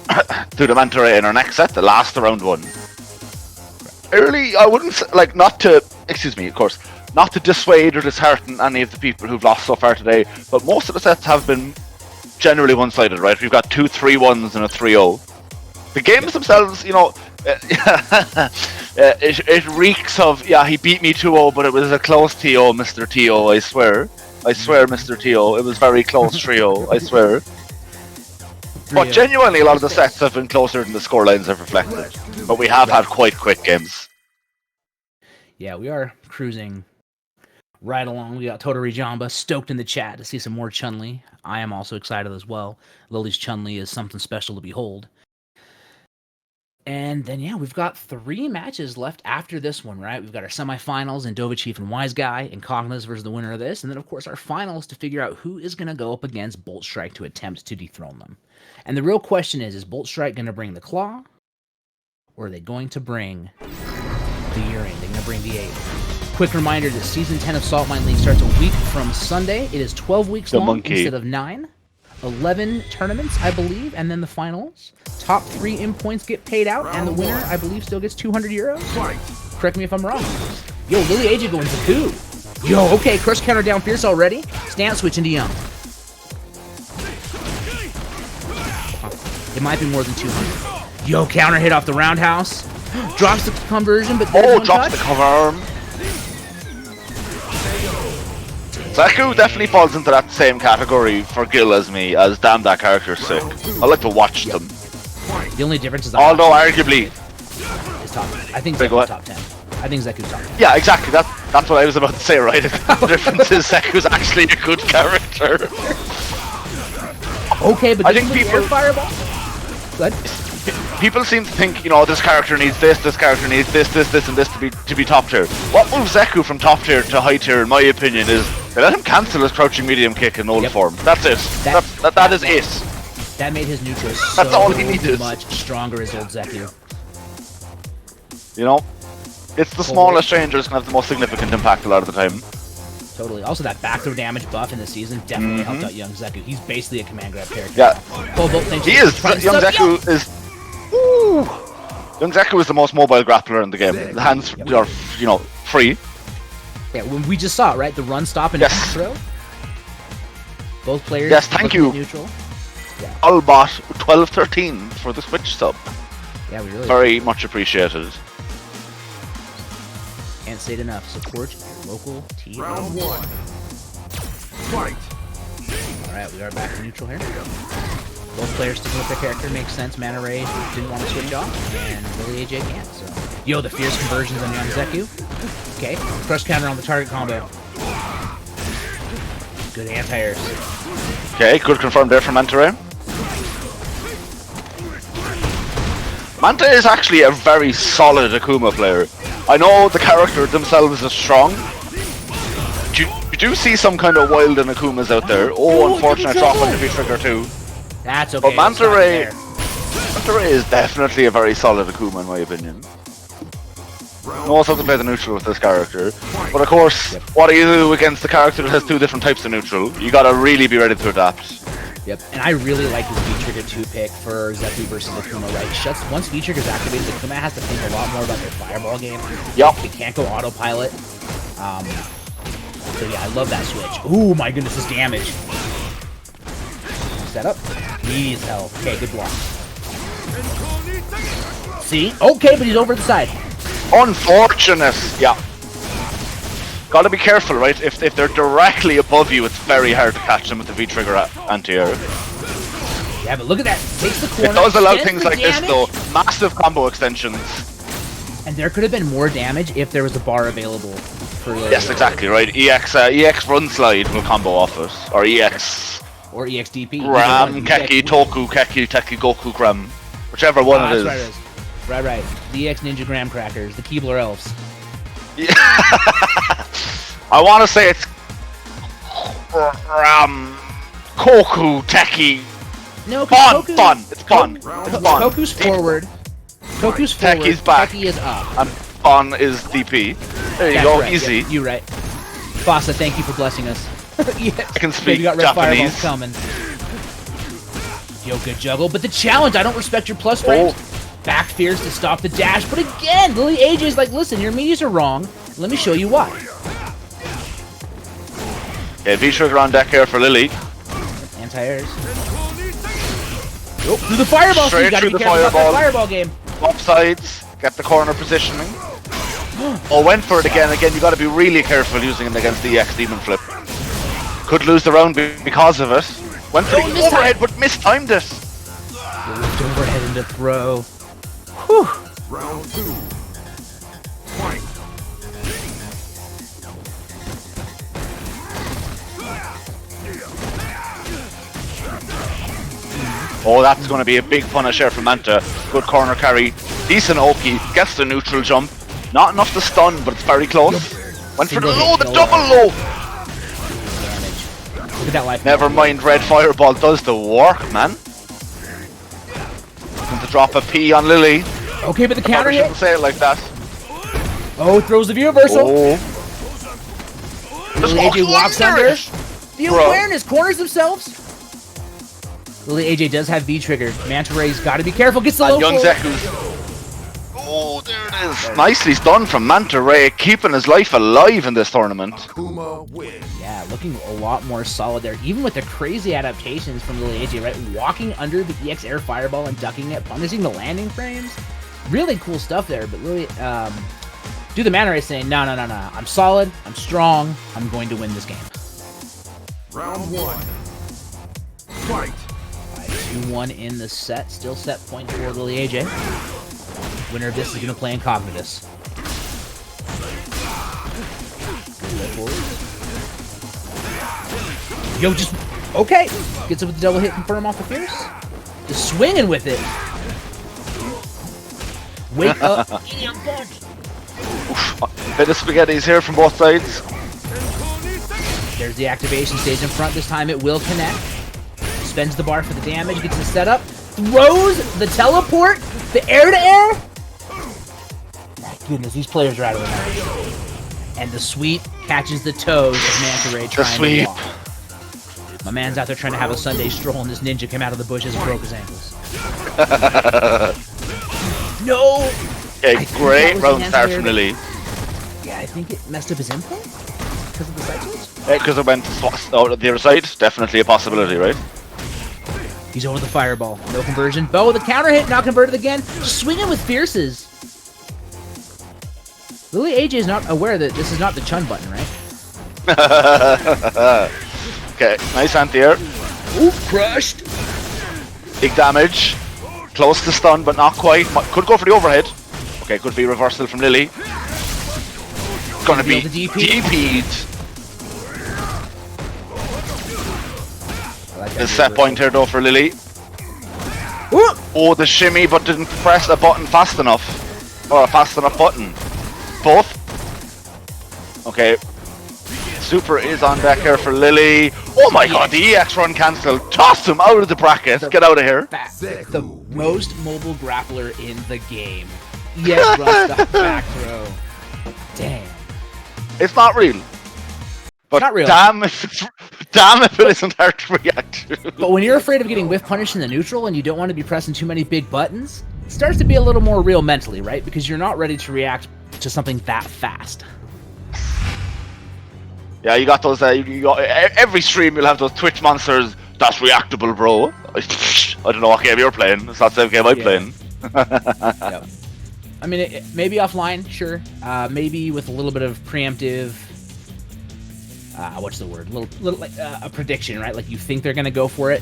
Do the Manta Ray in our next set, the last round one. Early, I wouldn't like not to, excuse me, of course, not to dissuade or dishearten any of the people who've lost so far today, but most of the sets have been generally one-sided, right? We've got 2 3-1s and a 3-0. The games themselves, you know, it reeks of, yeah, he beat me 2-0, but it was a close TO, Mr. TO, I swear. I swear, Mr. TO, it was very close 3-0, I swear. But genuinely, a lot of the sets have been closer than the scorelines have reflected. But we have had quite quick games. Yeah, we are cruising right along. We got Totally Jamba stoked in the chat to see some more Chun-Li. I am also excited as well. Lily's Chun-Li is something special to behold. And then, yeah, we've got 3 matches left after this one, right? We've got our semifinals in Dova Chief and Wise Guy, and Incognitus versus the winner of this. And then, of course, our finals to figure out who is going to go up against Bolt Strike to attempt to dethrone them. And the real question is Bolt Strike going to bring the Claw? Or are they going to bring the Urine? They're going to bring the 8. Quick reminder that Season 10 of Saltmine League starts a week from Sunday. It is 12 weeks long instead of 9. 11 tournaments, I believe, and then the finals. Top 3 in points get paid out, and the winner, I believe, still gets 200 euros. Correct me if I'm wrong. Yo, Lily AJ going Zaku. Yo, okay, crush counter down fierce already. Stance switch into Young. It might be more than 200. Yo, counter hit off the roundhouse. Drops the conversion, but drops the cover arm. Zaku definitely falls into that same category for Gil as me, as damn that character's sick. I like to watch them. The only difference is although arguably is top. I think Zeku's top 10. I think Zeku's top 10. Yeah, exactly. That's what I was about to say, right? The difference is Zeku's actually a good character. Okay, but I think people fireball. Good. People seem to think, you know, this character needs this character needs this, and this to be top tier. What moves Zeku from top tier to high tier, in my opinion, is they let him cancel his crouching medium kick in old form. That's it. That is it. That made his neutral That's all he needed. Much stronger as old Zeku. You know, it's the smallest changes can have the most significant impact a lot of the time. Totally. Also, that back throw damage buff in the season definitely helped out young Zeku. He's basically a command grab character. Yeah. He is. Young Zeku is. Woo! Young Zeku is the most mobile grappler in the game. The hands are, you know, free. Yeah, when we just saw it, right? The run, stop, and throw. Both players. Yes, thank you. Neutral. Yeah. Allbot 1213 for the Switch sub. Yeah, we really very much appreciated. Can't say it enough. Support your local team. Round 1. Fight. All right, we are back to neutral here. Both players sticking with their character makes sense. Manta Ray didn't want to switch off, and Lily AJ can't. So, yo, the fierce conversions on young Zeku. Okay, crush counter on the target combo. Good anti-airs. Okay, good confirmed there from Manta Ray. Manta is actually a very solid Akuma player. I know the character themselves is strong. You do see some kind of wild and Akumas out there. Oh, unfortunate drop on the V-Trigger too. That's okay. But Manta Ray is definitely a very solid Akuma in my opinion. Knows how to play the neutral with this character. But of course, what do you do against the character that has 2 different types of neutral? You gotta really be ready to adapt. Yep, and I really like this V-Trigger 2 pick for Zeku versus Akuma, right? Once V-Trigger's activated, Akuma has to think a lot more about their fireball game. Yep. They can't go autopilot. So yeah, I love that switch. Ooh, my goodness, this damage. Set up. Needs help. Okay, good block. See? Okay, but he's over the side. Unfortunate. Yeah. Gotta be careful, right? If they're directly above you, it's very hard to catch them with the V-Trigger anti-air. Yeah, but look at that. Takes the corner. It does allow things like this, though. Massive combo extensions. And there could have been more damage if there was a bar available for yes, exactly, right. EX run slide will combo off it. Or EX or EXDP. Gram, Keki, Toku, Keki, Teki, Goku, Gram. Whichever one it is. That's right, Right. The EX Ninja Graham Crackers, the Keebler Elves. Yeah. I want to say it's Koku, Teki. No, Fun. It's fun. Koku's forward. Koku's forward. Teki's back. Teki is up. And Fun is DP. There you go, right, easy. Yeah, you're right. Fossa, thank you for blessing us. Yes. I can speak You got red Japanese. fireballs coming. Yo, good juggle, but the challenge, I don't respect your plus frames. Back fears to stop the dash, but again, Lily AJ's like, listen, your medias are wrong. Let me show you why. Yeah, V-trigger on deck here for Lily. Anti-airs. Oh, through the fireball, so you Straight gotta through be the careful about that fireball. fireball game. Offsides, get the corner positioning. Went for it again. Again, you gotta be really careful using it against the EX Demon Flip. Could lose the round because of it. Went for the overhead, but mistimed it. Lift overhead into throw. Whew. Round 2. Fight. Oh, that's going to be a big punish here from Manta. Good corner carry. Decent Oki. Gets the neutral jump. Not enough to stun, but it's very close. Went for the low, the double low. Damage. Look at that life. Never mind, red fireball does the work, man. Going to drop a P on Lily. Okay, but the counter Probably hit. shouldn't say it like that. Oh, throws the view reversal. Oh. Just Lily AJ walks under. it. The Bro. awareness corners themselves. Lily AJ does have V trigger. Manta Ray's got to be careful. Gets the low And Young forward. Zeku's. Oh, there it is. Nicely done from Manta Ray, keeping his life alive in this tournament. Kuma wins. Yeah, looking a lot more solid there. Even with the crazy adaptations from Lily AJ, right? Walking under the EX Air Fireball and ducking it, punishing the landing frames. Really cool stuff there, but Lily, do the Manta Ray saying, no. I'm solid, I'm strong, I'm going to win this game. Round 1. Fight. 2-1 in the set. Still set point for Lily AJ. Winner of this is going to play Incognitus. Yo, just... Okay. Gets it with the double hit, confirm off the fierce. Just swinging with it. Wake up. Bit of spaghettis here from both sides. There's the activation stage in front. This time it will connect. Spends the bar for the damage, gets the setup, throws the teleport, the air-to-air. My goodness, these players are out of their mind. And the sweep catches the toes of Manta Ray trying sweep. to walk. My man's out there trying to have a Sunday stroll, and this ninja came out of the bushes and broke his ankles. No! Okay, I think great that was round the start answer. from Lily. Yeah, I think it messed up his input because of the side switch. Because it went out the other side, definitely a possibility, right? He's over the fireball. No conversion. Bow with a counter hit, not converted again. Swinging with fierces. Lily AJ is not aware that this is not the chun button, right? Okay, nice anti-air. Ooh, crushed. Big damage. Close to stun, but not quite. Could go for the overhead. Okay, could be reversal from Lily. Gonna be Reveal the DP. DP'd. I like that The set point here though for Lily. Ooh. Oh, the shimmy, but didn't press a button fast enough. Or a fast enough button. Both. Okay. Super is on deck here for Lily. Oh my god, the EX run cancelled. Tossed him out of the bracket. Get out of here. The most mobile grappler in the game. Yes, rush that back throw. Damn. It's not real. But Not real. damn if it isn't hard to react to. But when you're afraid of getting whiff punished in the neutral and you don't want to be pressing too many big buttons, it starts to be a little more real mentally, right? Because you're not ready to react to something that fast. Yeah, you got those. Every stream you'll have those Twitch monsters. That's reactable, bro. I don't know what game you're playing. It's not the same game I'm playing. Yep. I mean, maybe offline, sure. Maybe with a little bit of preemptive. What's the word? Little like a prediction, right? Like you think they're gonna go for it,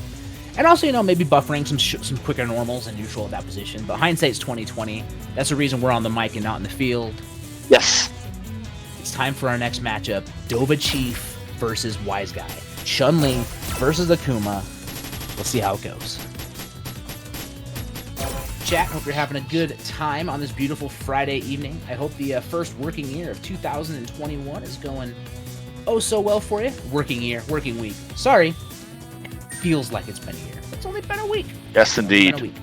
and also maybe buffering some quicker normals and neutral at that position. But hindsight's 20/20. That's the reason we're on the mic and not in the field. Yes. It's time for our next matchup: Dova Chief versus Wise Guy. Chun-Li versus Akuma. We'll see how it goes. Chat, hope you're having a good time on this beautiful Friday evening. I hope the first working year of 2021 is going oh so well for you. Working year, working week. Sorry, feels like it's been a year. It's only been a week. Yes, indeed. It's been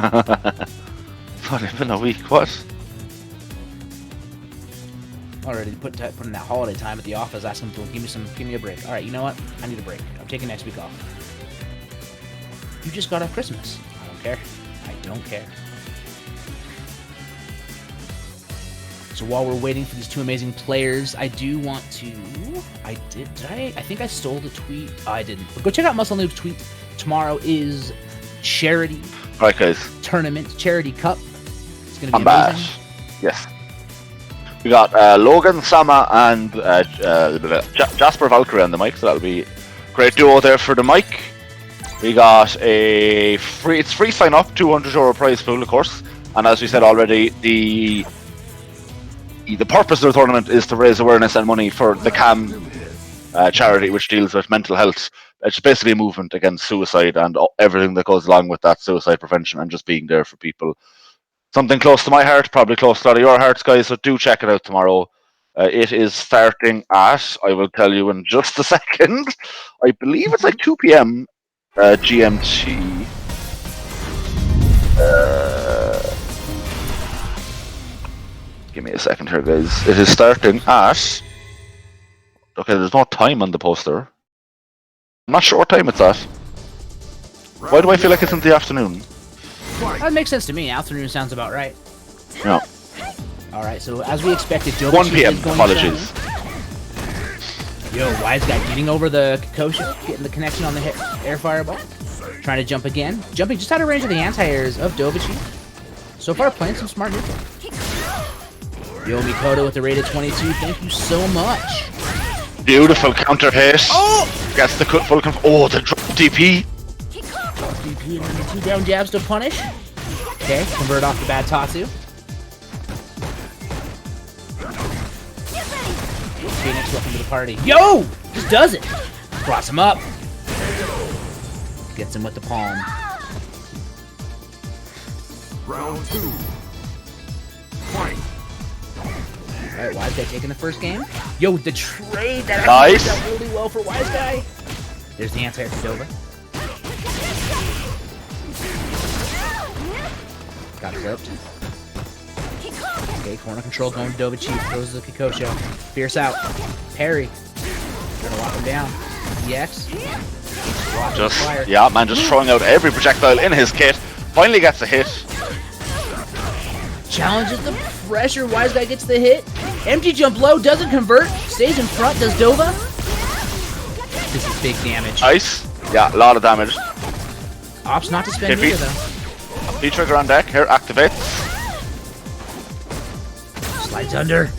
a week. It's only been a week. What? Already put in that holiday time at the office, asking them to give me a break. All right, you know what? I need a break. I'm taking next week off. You just got off Christmas. I don't care. I don't care. So while we're waiting for these two amazing players, I do want to. I think I stole the tweet. Oh, I didn't. But go check out Muscle Noob's tweet. Tomorrow is charity Alright, guys. tournament, charity cup. It's gonna be I'm back. amazing. Yes. We got Logan, Sama, and Jasper Valkyrie on the mic, so that'll be a great duo there for the mic. We got it's free sign up, €200 prize pool, of course. And as we said already, the purpose of the tournament is to raise awareness and money for the CAM charity, which deals with mental health. It's basically a movement against suicide and everything that goes along with that, suicide prevention and just being there for people. Something close to my heart, probably close to a lot of your hearts, guys, so do check it out tomorrow. It is starting at, I will tell you in just a second, I believe it's like 2 p.m. GMT. Give me a second here, guys. It is starting at... Okay, there's no time on the poster. I'm not sure what time it's at. Why do I feel like it's in the afternoon? That makes sense to me. Afternoon sounds about right. No. All right, so as we expected, 1 p.m. Apologies. Yo, Wise Guy getting over the Kosha, getting the connection on the air fireball. Trying to jump again. Jumping just out of range of the anti-airs of Dovichi. So far, playing some smart neutral. Yo, Mikoto with the rated 22. Thank you so much. Beautiful counter hit. Oh! Gets the full the drop DP. DP and then the 2 down jabs to punish. Okay, convert off the bad Tatsu. Phoenix, welcome to the party. Yo! Just does it. Cross him up. Gets him with the palm. Round 2. Fight. Alright, Wise Guy taking the first game. Yo, the trade that nice. Worked out really well for Wise Guy. There's the anti-air for Dova. Got clipped. Okay, corner control going to Dovichi. Throws the Kikosho. Fierce out. Parry. Gonna lock him down. EX. Just throwing out every projectile in his kit. Finally gets a hit. Challenges the pressure. Wise Guy gets the hit. Empty jump low. Doesn't convert. Stays in front. Does Dova. This is big damage. Nice. Yeah, a lot of damage. Opts not to spend meter though. V-trigger on deck. Here, activates. Slides under.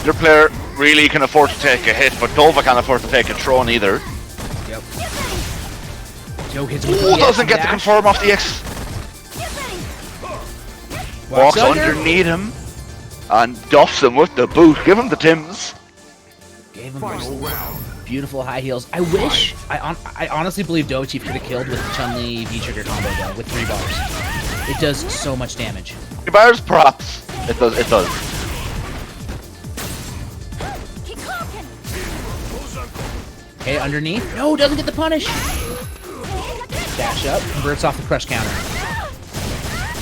Your player really can afford to take a hit, but Dova can't afford to take a thrown either. Yep. Joe hits him with the doesn't get the confirm off the X. Walks underneath him and duffs him with the boot. Give him the Tims. Gave him those beautiful high heels. I wish, I honestly believe Dovichi could have killed with the Chun-Li V-trigger combo though, with 3 bars. It does so much damage. 3 bars, perhaps. It does. Okay, underneath. No, doesn't get the punish. Dash up, converts off the crush counter.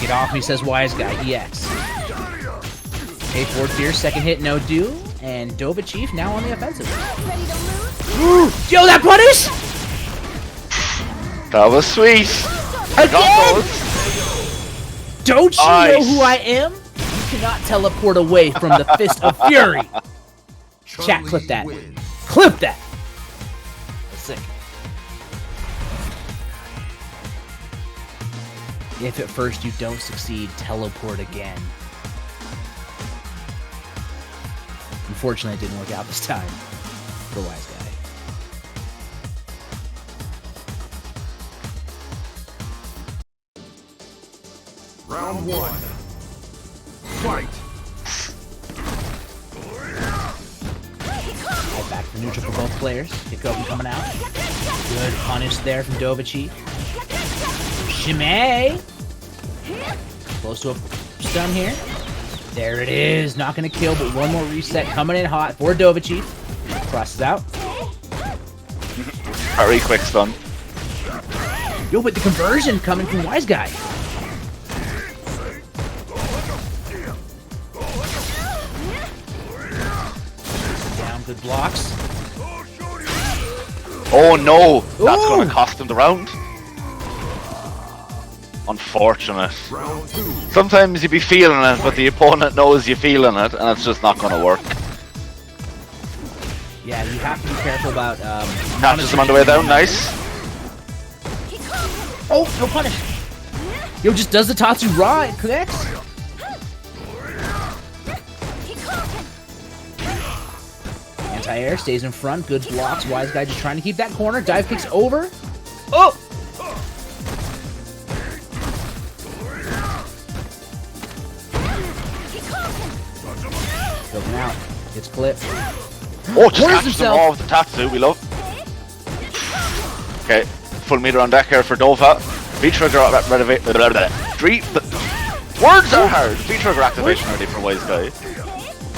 Get off me, says Wise Guy. EX. Okay, forward fierce, second hit, no do. And Dova Chief now on the offensive. Ooh, yo, that punish! That was sweet. Again! Don't you know who I am? You cannot teleport away from the Fist of Fury. Chat, clip that. Clip that! That's sick. If at first you don't succeed, teleport again. Unfortunately, it didn't work out this time for Wise Guy. Round 1. Fight. Head back to neutral for both players. Kick open coming out. Good punish there from Dovachi. Shimei! Close to a stun here. There it is. Not going to kill, but one more reset coming in hot for Dovachi. Crosses out. Very quick stun. Yo, but the conversion coming from Wise Guy. Down, good blocks. Oh no! That's Ooh. going to cost him the round. Unfortunate. Round 2. Sometimes you be feeling it, but the opponent knows you're feeling it, and it's just not going to work. Yeah, you have to be careful about... Catches him on the way down, nice. Oh, no punish. Yo, just does the Tatsu raw, it connects. Anti-air stays in front, good blocks. Wise Guy just trying to keep that corner. Dive kicks over. Oh! Broken out. Gets clipped. Oh, just Where's catches him himself? all with the Tatsu, we love. Okay, full meter on deck here for Dova. V-trigger words are hard. V-trigger activation ready for Wise Guy.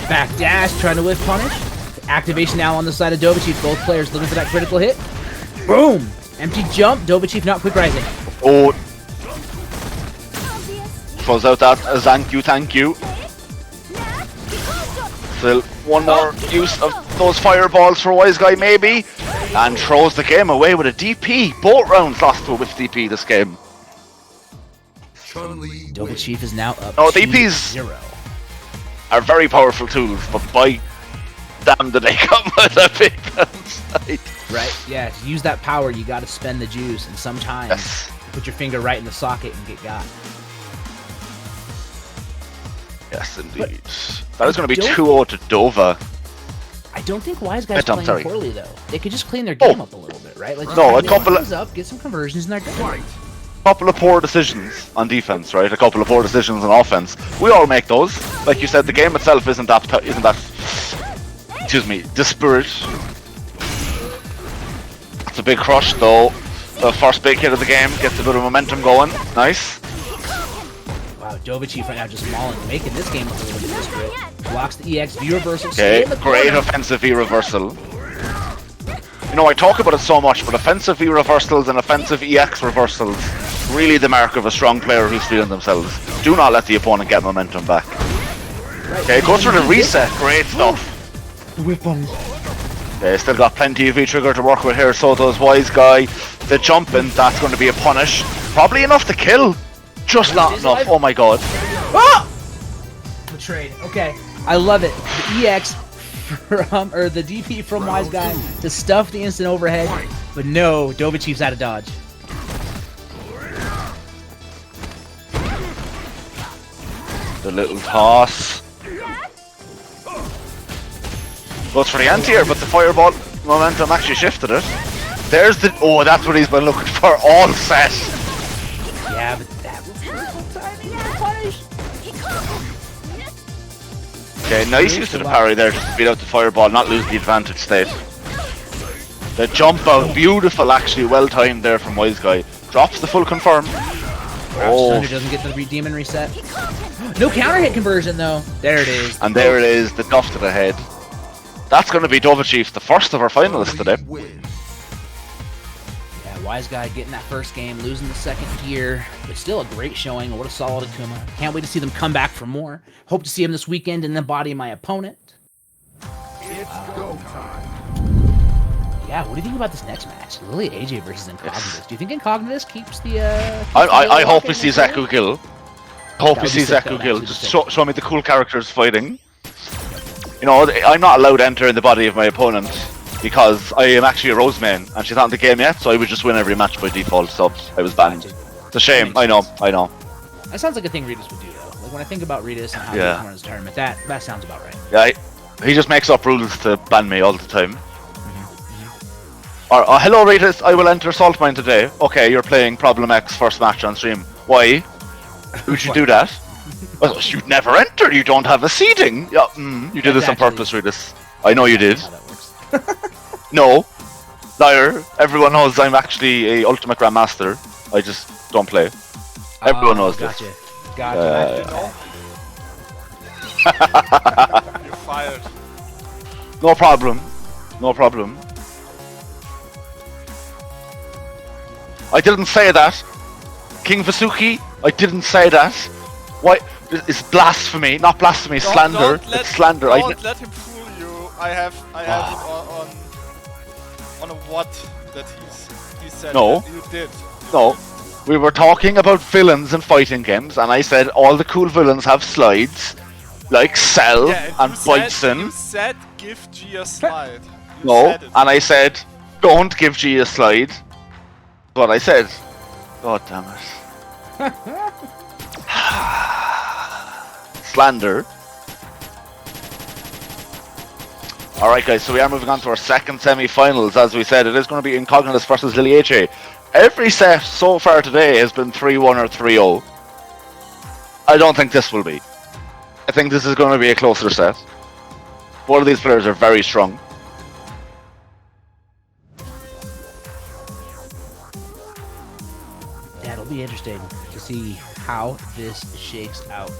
Back dash, trying to whiff punish. Activation now on the side of Dovachief. Both players looking for that critical hit. Boom! Empty jump. Dovachief not quick rising. Oh. Throws out that thank you. Still one more use of those fireballs for Wise Guy maybe. And throws the game away with a DP. Both rounds lost to a whiff DP this game. Chun-Li Dovachief is now up No, to DPs 0. Are very powerful tools, but by damn do they come with a big downside. Right? Yeah, to use that power, you gotta spend the juice, and sometimes Yes. you put your finger right in the socket and get got. Yes, indeed. But That is going to be don't- 2-0 to Dova. I don't think Wise Guy's I'm playing sorry. poorly, though. They could just clean their game up a little bit, right? Like, just No, try a to couple get of- things up, get some conversions, and they're good. Couple of poor decisions on defense, right? A couple of poor decisions on offense. We all make those. Like you said, the game itself isn't that excuse me, disparate. It's a big crush though. The first big hit of the game gets a bit of momentum going. Nice. Wow, Dovachief right now just mauling, making this game look a little bit disparate. Blocks the EX V reversal. Okay, stay in the great corner. offensive V reversal. You know, I talk about it so much, but offensive V reversals and offensive EX reversals, really the mark of a strong player who's feeling themselves. Do not let the opponent get momentum back. Okay, goes for the reset. Great stuff. Okay, still got plenty of V-trigger to work with here, so does Wise Guy. The jumping, that's going to be a punish. Probably enough to kill. Just not enough. Oh my god. Ah! Betrayed. Okay, I love it. The EX from, or the DP from Wise Guy to stuff the instant overhead, but no, Dovachief's out of dodge. The little toss. Goes for the anti-air, but the fireball momentum actually shifted it. There's the... Oh, that's what he's been looking for all set. Yeah, but that was perfect timing and punish. Okay, nice use of the parry there just to beat out the fireball, not lose the advantage state. The jump out, beautiful actually, well timed there from Wise Guy. Drops the full confirm. Oh, Thunder doesn't get the demon reset. No counter hit conversion though. There it is. and there it is, the duff to the head. That's going to be Dovachief, the first of our finalists today. Yeah, Wise Guy getting that first game, losing the second here, but still a great showing. What a solid Akuma. Can't wait to see them come back for more. Hope to see him this weekend in the body of my opponent. It's go time. Yeah, what do you think about this next match? Lily AJ versus Incognitus. Do you think Incognitus keeps the I hope we see Zaku Gill. Hope That we would see be sick, Zaku though. Gill. That would Just be show me the cool characters fighting. You know, I'm not allowed to enter in the body of my opponent because I am actually a Rose main and she's not in the game yet, so I would just win every match by default, so I was banned. It's a shame, I know. That sounds like a thing Ritas would do though. Like when I think about Ritas and how he Yeah. runs his tournament, that sounds about right. Yeah, he just makes up rules to ban me all the time. Or, hello Ritas, I will enter Saltmine today. Okay, you're playing Problem X first match on stream. Why? Who'd you do that? Well, you'd never enter, you don't have a seeding. Yeah, you did this on Exactly. purpose, Ritas. I know you did. How that works. No. Liar. Everyone knows I'm actually a Ultimate Grandmaster. I just don't play. Everyone knows gotcha. this. Gotcha. You're fired. No problem. No problem. I didn't say that. King Vasuki, I didn't say that. Why? It's blasphemy, not blasphemy, slander. It's slander. Don't let him fool you. I have it on a what that he said. No. That you did. No. We were talking about villains in fighting games, and I said all the cool villains have slides, like Cell and Bison. You said give G a slide. You No, said it. and I said don't give G a slide. That's what I said. God damn it. Slander. Alright guys, so we are moving on to our second semi-finals. As we said, it is going to be Incognitus versus Lily H. Every set so far today has been 3-1 or 3-0. I don't think this will be. I think this is going to be a closer set. Both of these players are very strong. That'll be interesting to see how this shakes out.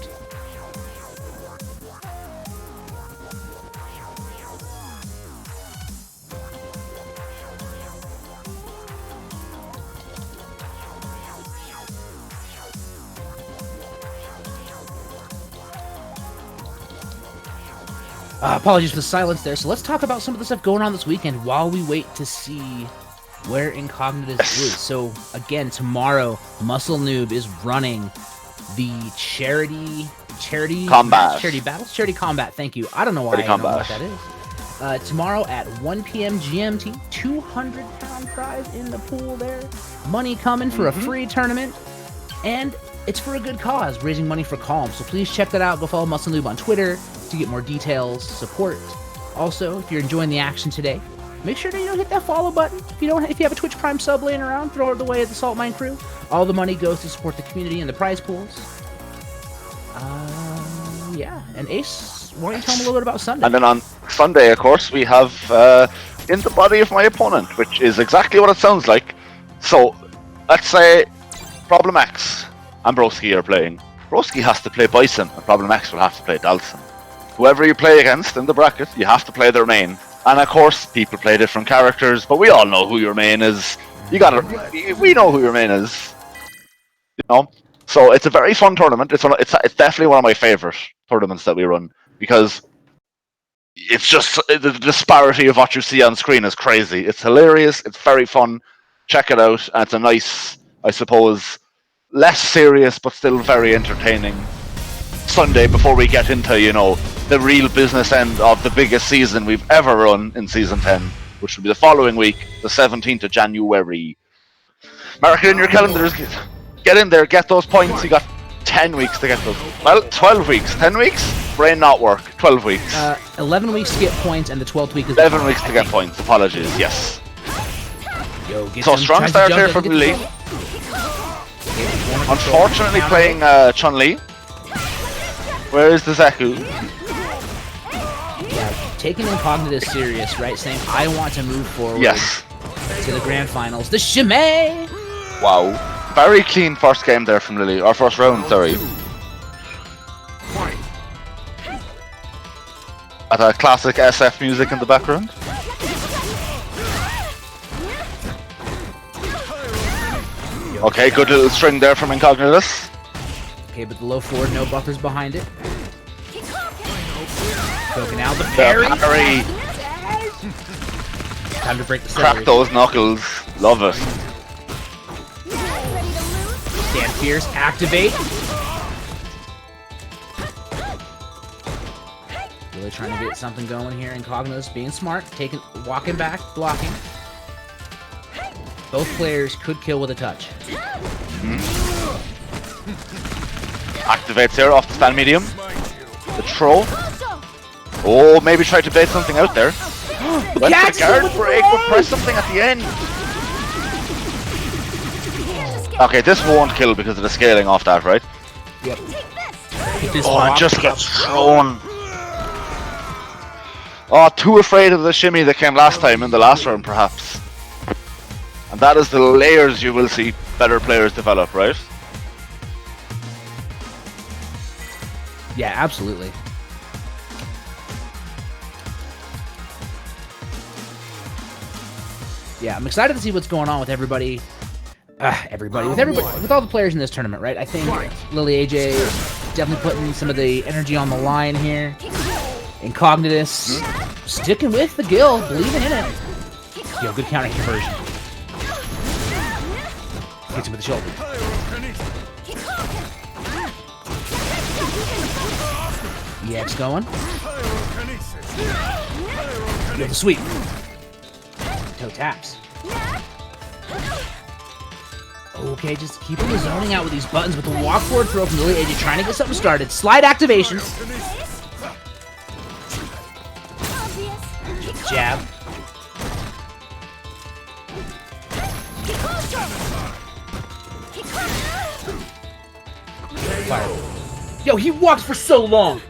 Apologies for the silence there. So let's talk about some of the stuff going on this weekend while we wait to see where Incognitus is. So again, tomorrow, Muscle Noob is running the charity Combat. charity battles, charity combat. Thank you. I don't know why I don't know what that is. Tomorrow at 1 p.m. GMT, 200-pound prize in the pool there. Money coming for a free tournament, and it's for a good cause, raising money for Calm. So please check that out. Go follow Muscle Noob on Twitter to get more details, support. Also, if you're enjoying the action today, make sure to hit that follow button. If you have a Twitch Prime sub laying around, throw it away at the Saltmine crew. All the money goes to support the community and the prize pools. Yeah, and Ace, why don't you tell me a little bit about Sunday? And then on Sunday, of course, we have In the Body of My Opponent, which is exactly what it sounds like. So, let's say Problem X and Broski are playing. Broski has to play Bison, and Problem X will have to play Dalton. Whoever you play against in the bracket, you have to play their main. And of course, people play different characters, but we all know who your main is. We know who your main is. You know? So it's a very fun tournament. It's definitely one of my favorite tournaments that we run, because it's just the disparity of what you see on screen is crazy. It's hilarious. It's very fun. Check it out. And it's a nice, I suppose, less serious but still very entertaining Sunday before we get into, the real business end of the biggest season we've ever run in Season 10, which will be the following week, the 17th of January. Mark it in your calendars. Get in there, get those points. You got 10 weeks to get those. Well, 12 weeks. 10 weeks? Brain not work. 12 weeks. 11 weeks to get points, and the 12th week is 11 weeks to get points. Apologies, yes. Yo, get So some- strong tries to start jump here in, from get the Lee. jump. Unfortunately playing Chun-Li. Where is the Zaku? Yeah, taking Incognitus serious, right? Saying, I want to move forward Yes. to the grand finals. The Shimei! Wow. Very clean first game there from Lily. Or first round, sorry. At a classic SF music in the background. Okay, good little string there from Incognitus. Okay, but the low forward, no buffers behind it. Poking out the parry. Parry. Time to break the Crack celery. those knuckles. Love it. Stand fierce, activate. Really trying to get something going here. Incognitus being smart, walking back, blocking. Both players could kill with a touch. Activates here off the stand medium. The throw. Oh, maybe try to bait something out there. Went for the guard break, but press something at the end. Okay, this won't kill because of the scaling off that, right? Yep. Get this Oh, it rock. just gets thrown. Oh, too afraid of the shimmy that came last time in the last round, perhaps. And that is the layers you will see better players develop, right? Yeah, absolutely. Yeah, I'm excited to see what's going on with everybody. With all the players in this tournament, right? I think Lily AJ is definitely putting some of the energy on the line here. Incognitus sticking with the guild, believing in it. Yo, good counter conversion. Hits him with the shoulder. EX going. Yo, the sweep. Toe taps. Okay, just keeping the zoning out with these buttons with the walk forward throw from Lily AJ, trying to get something started. Slide activation. Jab. Fire. Yo, he walked for so long.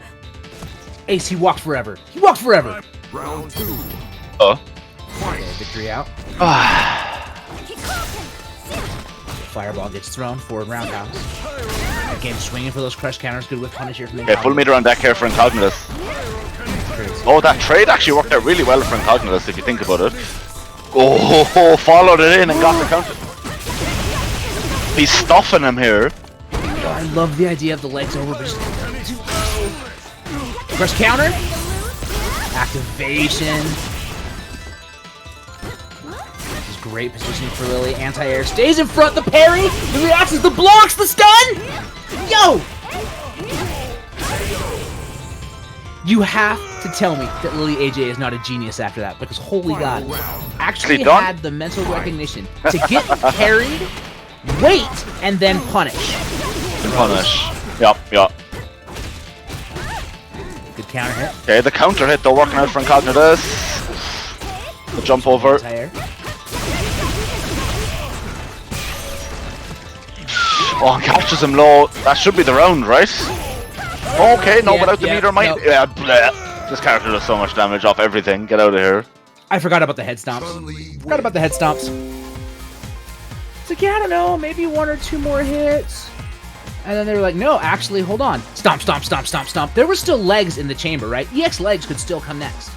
Ace, he walked forever. He walked forever. Round 2. Okay, victory out. Fireball gets thrown, forward roundhouse. Again, swinging for those crush counters. Good with punish here from the Okay, full meter on deck here for Incognitus. Oh, that trade actually worked out really well for Incognitus if you think about it. Oh, followed it in and got the counter. He's stuffing him here. Yo, I love the idea of the legs over, but just crush counter. Activation. Great positioning for Lily. Anti-air stays in front. The parry. The reactions. The blocks. The stun. Yo! You have to tell me that Lily AJ is not a genius after that, because holy god. Actually had the mental recognition to get parried, wait, and then punish. Yup. Good counter hit. Okay, the counter hit though working out for Incognitus. The jump over. Anti-air. Oh, catches him low. That should be the round, right? Okay, no, without the meter might. Nope. Yeah, bleh. This character does so much damage off everything. Get out of here. I forgot about the head stomps. It's like, yeah, I don't know, maybe 1 or 2 more hits. And then they were like, no, actually, hold on. Stomp. There were still legs in the chamber, right? EX legs could still come next.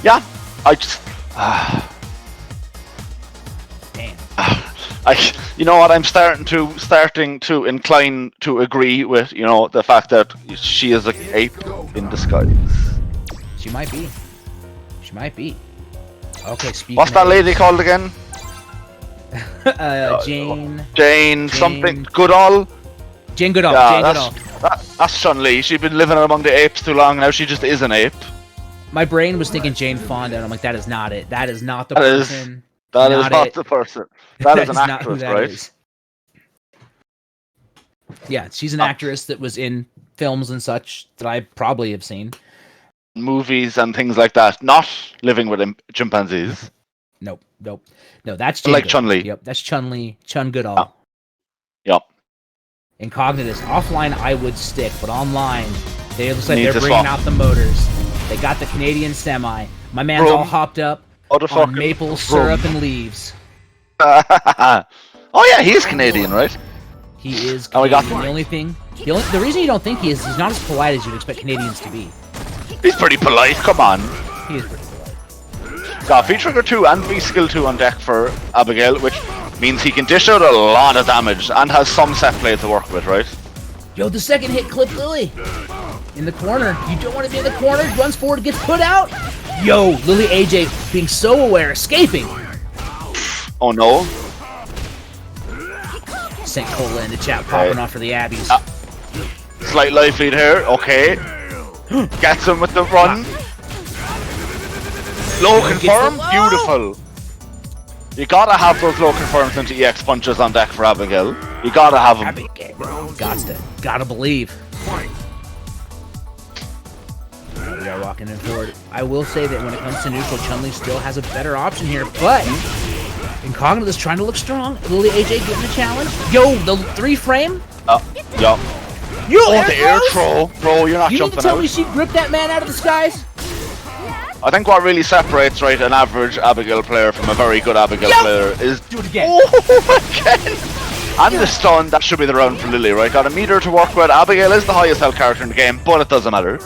Yeah, I just. Damn. You know what? I'm starting to incline to agree with the fact that she is an ape in disguise. She might be. Okay, speaking. What's that lady called again? Jane something Goodall. Jane Goodall. Yeah, that's Chun-Li. She's been living among the apes too long. Now she just is an ape. My brain was thinking Jane Fonda, and I'm like, that is not it. That is not the person. That is not the person. That is an actress, right? Is. Yeah, she's an actress that was in films and such that I probably have seen. Movies and things like that. Not living with chimpanzees. Nope. No, that's Jane like Goodall. Chun-Li. Yep, that's Chun-Li. Chun Goodall. Yep. Incognitus. Offline, I would stick, but online, they looks like they're bringing swap. out the motors. They got the Canadian semi. My man's all hopped up on maple syrup and leaves. Oh yeah, he's Canadian, right? He is Canadian. Oh, we got the reason you don't think he is, he's not as polite as you'd expect Canadians to be. He's pretty polite, come on. He is pretty polite. Got V-Trigger 2 and V-Skill 2 on deck for Abigail, which means he can dish out a lot of damage and has some set play to work with, right? Yo, the second hit clipped Lily. In the corner. You don't want to be in the corner. Runs forward, gets put out. Yo, Lily AJ being so aware, escaping. Oh no. St. Cola in the chat, popping off for the Abbeys. Slight life lead here, okay. Gets him with the run. Low confirm, beautiful. You gotta have those low confirms into EX punches on deck for Abigail. You gotta have them. Abigail. Gotta believe. We are walking in forward. I will say that when it comes to neutral, Chun-Li still has a better option here, but Incognitus trying to look strong. Lily AJ giving a challenge. Yo, the 3-frame. Yup. Yo, the air troll. Bro, you're not you jumping need to tell out. me she gripped that man out of the skies? I think what really separates, right, an average Abigail player from a very good Abigail player is... Do it again. Oh, again! And the stun, that should be the round for Lily, right? Got a meter to work with. Abigail is the highest health character in the game, but it doesn't matter.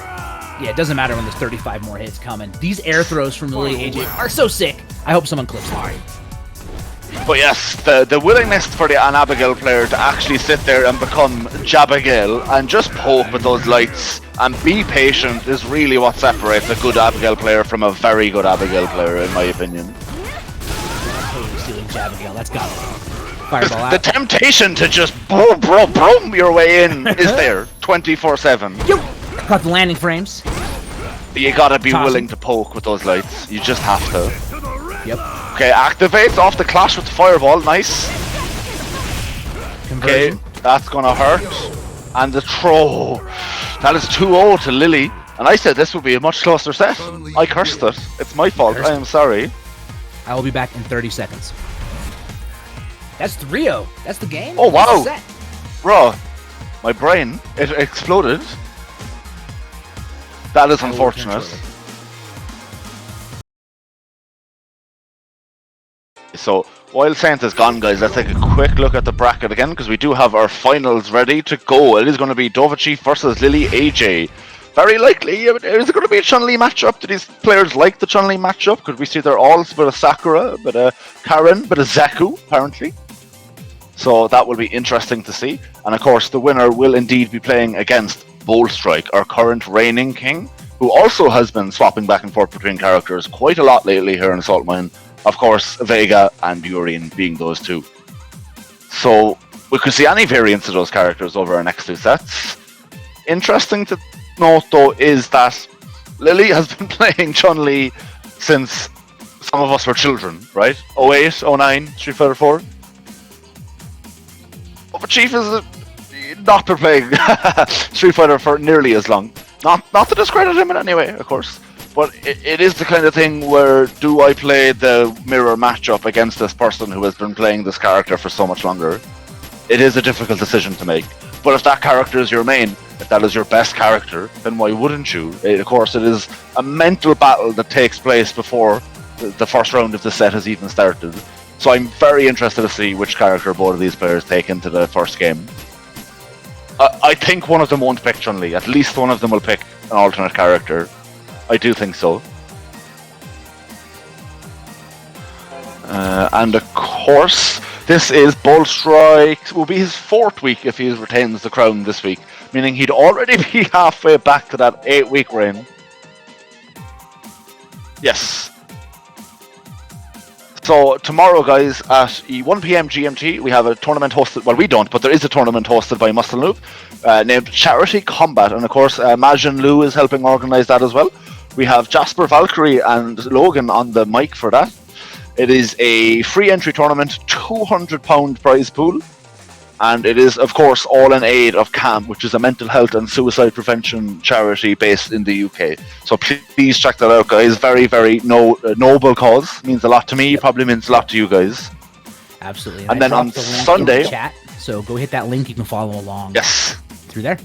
Yeah, it doesn't matter when there's 35 more hits coming. These air throws from Lily AJ are so sick. I hope someone clips them. But yes, the willingness for an Abigail player to actually sit there and become Jabigail and just poke with those lights and be patient is really what separates a good Abigail player from a very good Abigail player, in my opinion. Totally stealing Jabigail. Let's go. Fireball out. The temptation to just boom, boom, boom your way in is there 24/7. Yo! Got the landing frames. You gotta be Toss willing it. to poke with those lights. You just have to. Yep. Okay, activates off the clash with the fireball. Nice. Okay, Conversion. that's gonna hurt. And the throw. That is 2-0 to Lily. And I said this would be a much closer set. I cursed it. It's my fault. I am sorry. I will be back in 30 seconds. That's 3-0. That's the game. Oh, wow. That's the set. Bro, my brain, it exploded. That is unfortunate. So, while Saint is gone, guys, let's take a quick look at the bracket again, because we do have our finals ready to go. It is going to be Dovachi versus Lily AJ. Very likely, is it going to be a Chun-Li matchup? Do these players like the Chun-Li matchup? Could we see their alls, a bit of Sakura, a bit of Karen, a bit of Zeku, apparently? So that will be interesting to see. And of course, the winner will indeed be playing against Bolstrike, our current reigning king, who also has been swapping back and forth between characters quite a lot lately here in Saltmine. Of course, Vega and Urien being those two. So we could see any variants of those characters over our next two sets. Interesting to note, though, is that Lily has been playing Chun-Li since some of us were children, right? 08, 09, Street Fighter 4. But Chief is not been playing Street Fighter for nearly as long. Not to discredit him in any way, of course. But it is the kind of thing where, do I play the mirror matchup against this person who has been playing this character for so much longer? It is a difficult decision to make. But if that character is your main, if that is your best character, then why wouldn't you? Of course, it is a mental battle that takes place before the first round of the set has even started. So I'm very interested to see which character both of these players take into the first game. I think one of them won't pick Chun-Li. At least one of them will pick an alternate character. I do think so. And of course, this is Bolstrike. Will be his 4th week if he retains the crown this week, meaning he'd already be halfway back to that 8-week reign. Yes. So tomorrow, guys, at 1 PM GMT, we have a tournament hosted. Well, we don't, but there is a tournament hosted by Muscle Noob named Charity Combat, and of course, Majin Lu is helping organize that as well. We have Jasper Valkyrie and Logan on the mic for that. It is a free entry tournament, £200 prize pool, and it is, of course, all in aid of CAM, which is a mental health and suicide prevention charity based in the UK. So please check that out, guys. Very, very noble cause. Means a lot to me. Probably means a lot to you guys. Absolutely. And then on dropped the link in Sunday, the chat, so go hit that link. You can follow along. Yes. Through there.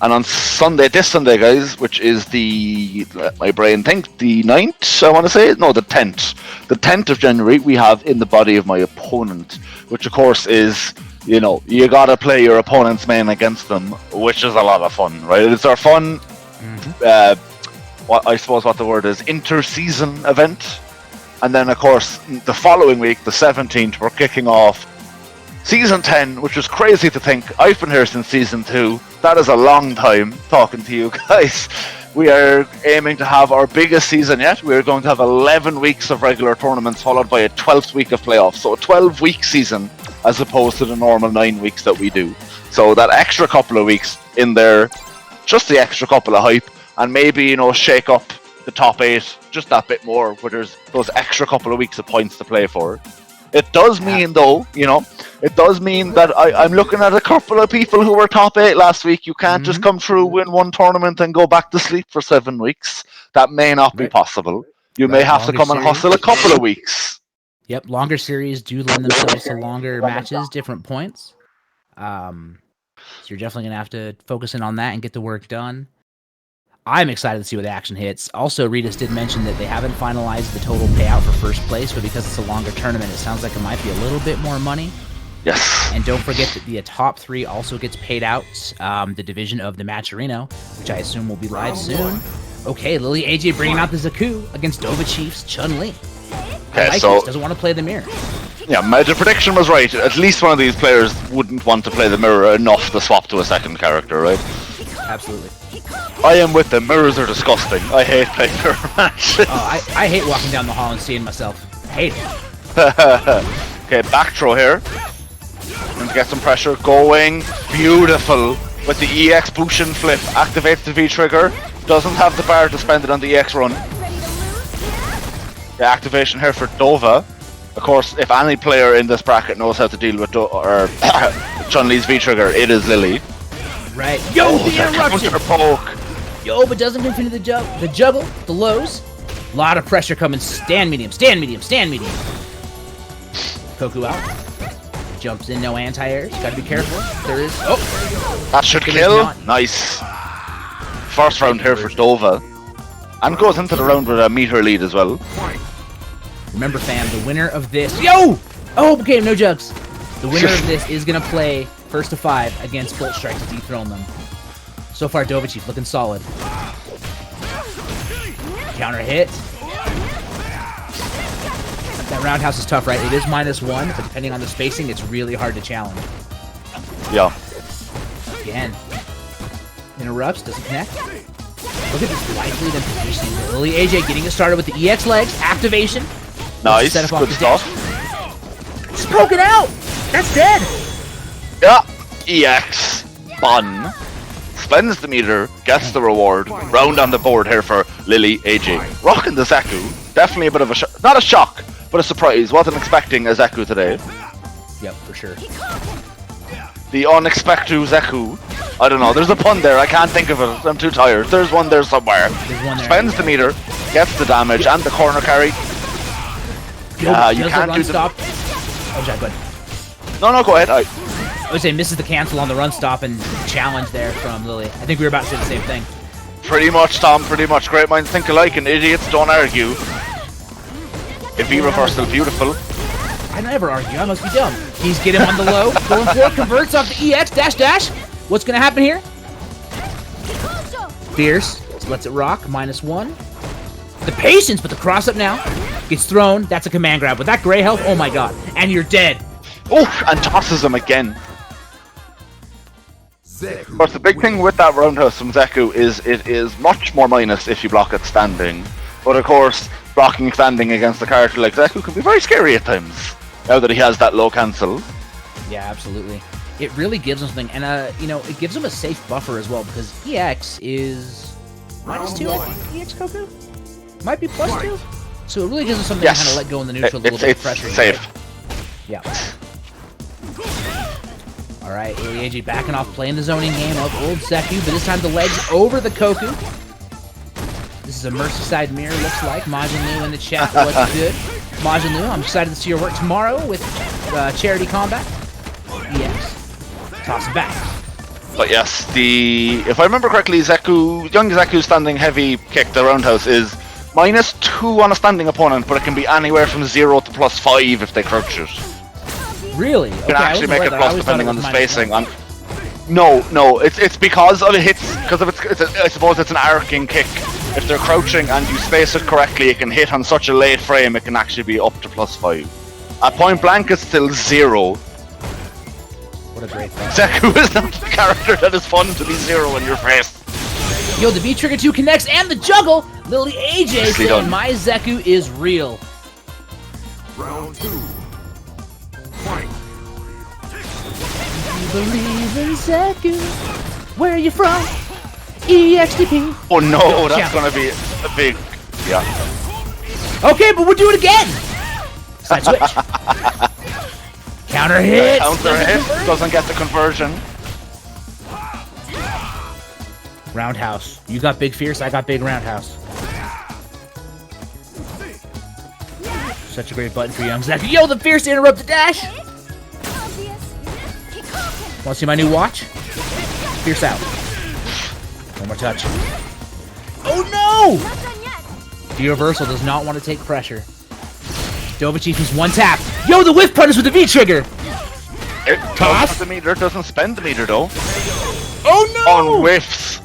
And on Sunday, this Sunday, guys, which is the, let my brain think, the 9th, I want to say? No, the 10th. The 10th of January, we have In the Body of My Opponent, which of course is, you know, you gotta play your opponent's main against them, which is a lot of fun, right? It's our fun, what I suppose what the word is, inter-season event. And then, of course, the following week, the 17th, we're kicking off Season 10, which is crazy to think. I've been here since Season 2. That is a long time talking to you guys. We are aiming to have our biggest season yet. We're going to have 11 weeks of regular tournaments followed by a 12th week of playoffs. So a 12-week season as opposed to the normal 9 weeks that we do. So that extra couple of weeks in there, just the extra couple of hype, and maybe, you know, shake up the top 8 just that bit more where there's those extra couple of weeks of points to play for. It does mean, though, you know, it does mean that I'm looking at a couple of people who were top 8 last week. You can't just come through, win one tournament, and go back to sleep for 7 weeks. That may not be possible. You may have to come and hustle a couple of weeks. Yep, longer series do lend themselves to longer matches, different points. So you're definitely going to have to focus in on that and get the work done. I'm excited to see where the action hits. Also, Regis did mention that they haven't finalized the total payout for first place, but because it's a longer tournament, it sounds like it might be a little bit more money. Yes. And don't forget that the top 3 also gets paid out. The division of the Matcherino, which I assume will be live soon. Okay, Lily AJ bringing out the Zaku against Dova Chief's Chun-Li. Okay, so doesn't want to play the mirror. yeah, my prediction was right. At least one of these players wouldn't want to play the mirror enough to swap to a second character, right? Absolutely. I am with them. Mirrors are disgusting. I hate playing mirror matches. Oh, I hate walking down the hall and seeing myself. Hate it. Okay, back throw here. And to get some pressure going. Beautiful. With the EX Bushin flip. Activates the V trigger. Doesn't have the bar to spend it on the EX run. The activation here for Dova. Of course, if any player in this bracket knows how to deal with Chun-Li's V trigger, it is Lily. Right. Yo, the interruption! Counter poke. Yo, but doesn't continue the juggle, the lows. A lot of pressure coming. Stand medium, stand medium, stand medium. Koku out. Jumps in, no anti-airs. Gotta be careful. There is. Oh! That should kill. Nice. First round here for Dova. And goes into the round with a meter lead as well. Remember, fam, the winner of this. Yo! Oh, okay, no jugs. The winner of this is gonna play first to 5 against Bolt Strike to dethrone them. So far, Dova Chief looking solid. Counter hit. That roundhouse is tough, right? It is -1, but depending on the spacing, it's really hard to challenge. Yeah. Again. Interrupts, doesn't connect. Look at this lively then positioning. Lily AJ getting it started with the EX legs. Activation. Nice. Set up off Good the stuff. It's broken out! That's dead! Yeah. EX. Bun. Spends the meter. Gets the reward. Round on the board here for Lily AJ. Rocking the Zaku. Definitely a bit of a not a shock, but a surprise. Wasn't expecting a Zaku today. Yep, for sure. The unexpected Zaku. I don't know. There's a pun there. I can't think of it. I'm too tired. There's one there somewhere. There's one there. Spends the meter. Gets the damage and the corner carry. Yeah, you can't do the... stop. Oh, sorry, go ahead. No, go ahead. I would say misses the cancel on the run stop and challenge there from Lily. I think we were about to say the same thing. Pretty much, Tom. Pretty much. Great minds think alike and idiots don't argue. If V reversal, beautiful. I never argue. I must be dumb. He's getting on the low. Going for it. Converts off the EX. Dash. What's going to happen here? Fierce. Lets it rock. -1. The patience, but the cross up now. Gets thrown. That's a command grab. With that gray health, oh my god. And you're dead. Oh, and tosses him again. Of course, the big thing with that roundhouse from Zaku is it is much more minus if you block it standing. But of course, blocking standing against a character like Zaku can be very scary at times. Now that he has that low cancel. Yeah, absolutely. It really gives him something, and it gives him a safe buffer as well because EX is -2. I think EX Koku might be +2, so it really gives him something to kind of let go in the neutral, a little bit of pressure. It's safe. Yeah. All right, AJ backing off, playing the zoning game of old Zaku, but this time the legs over the Koku. This is a Merseyside mirror, looks like. Majinu in the chat, what's good? Majinu, I'm excited to see your work tomorrow with Charity Combat. EX. Toss it back. But yes, if I remember correctly, young Zaku's standing heavy kick, the roundhouse, is -2 on a standing opponent, but it can be anywhere from 0 to +5 if they crouch it. Really? You can actually make it plus depending on the spacing. No, it's because of it hits, because of I suppose it's an arcing kick. If they're crouching and you space it correctly, it can hit on such a late frame, it can actually be up to +5. At point blank, it's still 0. What a great thing. Zaku is not the character that is fun to be 0 in your face. Yo, the V trigger 2 connects and the juggle. Lily AJ saying done. my Zaku is real. Round 2. Fight. You believe in Zaku? Where are you from? EXDP. Oh no, that's gonna be a big... Yeah. Okay, but we'll do it again. Side switch. Counter hit. Counter hit, doesn't get the conversion. Roundhouse. You got big fierce, I got big roundhouse. Such a great button for young Zaku. Yo, the fierce to interrupt the dash. Want to see my new watch? Fierce out. One more touch. Oh no! The Universal does not want to take pressure. Dovachief is one tap. Yo, the whiff punish with the V trigger. It Toss? does the meter. It doesn't spend the meter though. Oh no! On whiffs.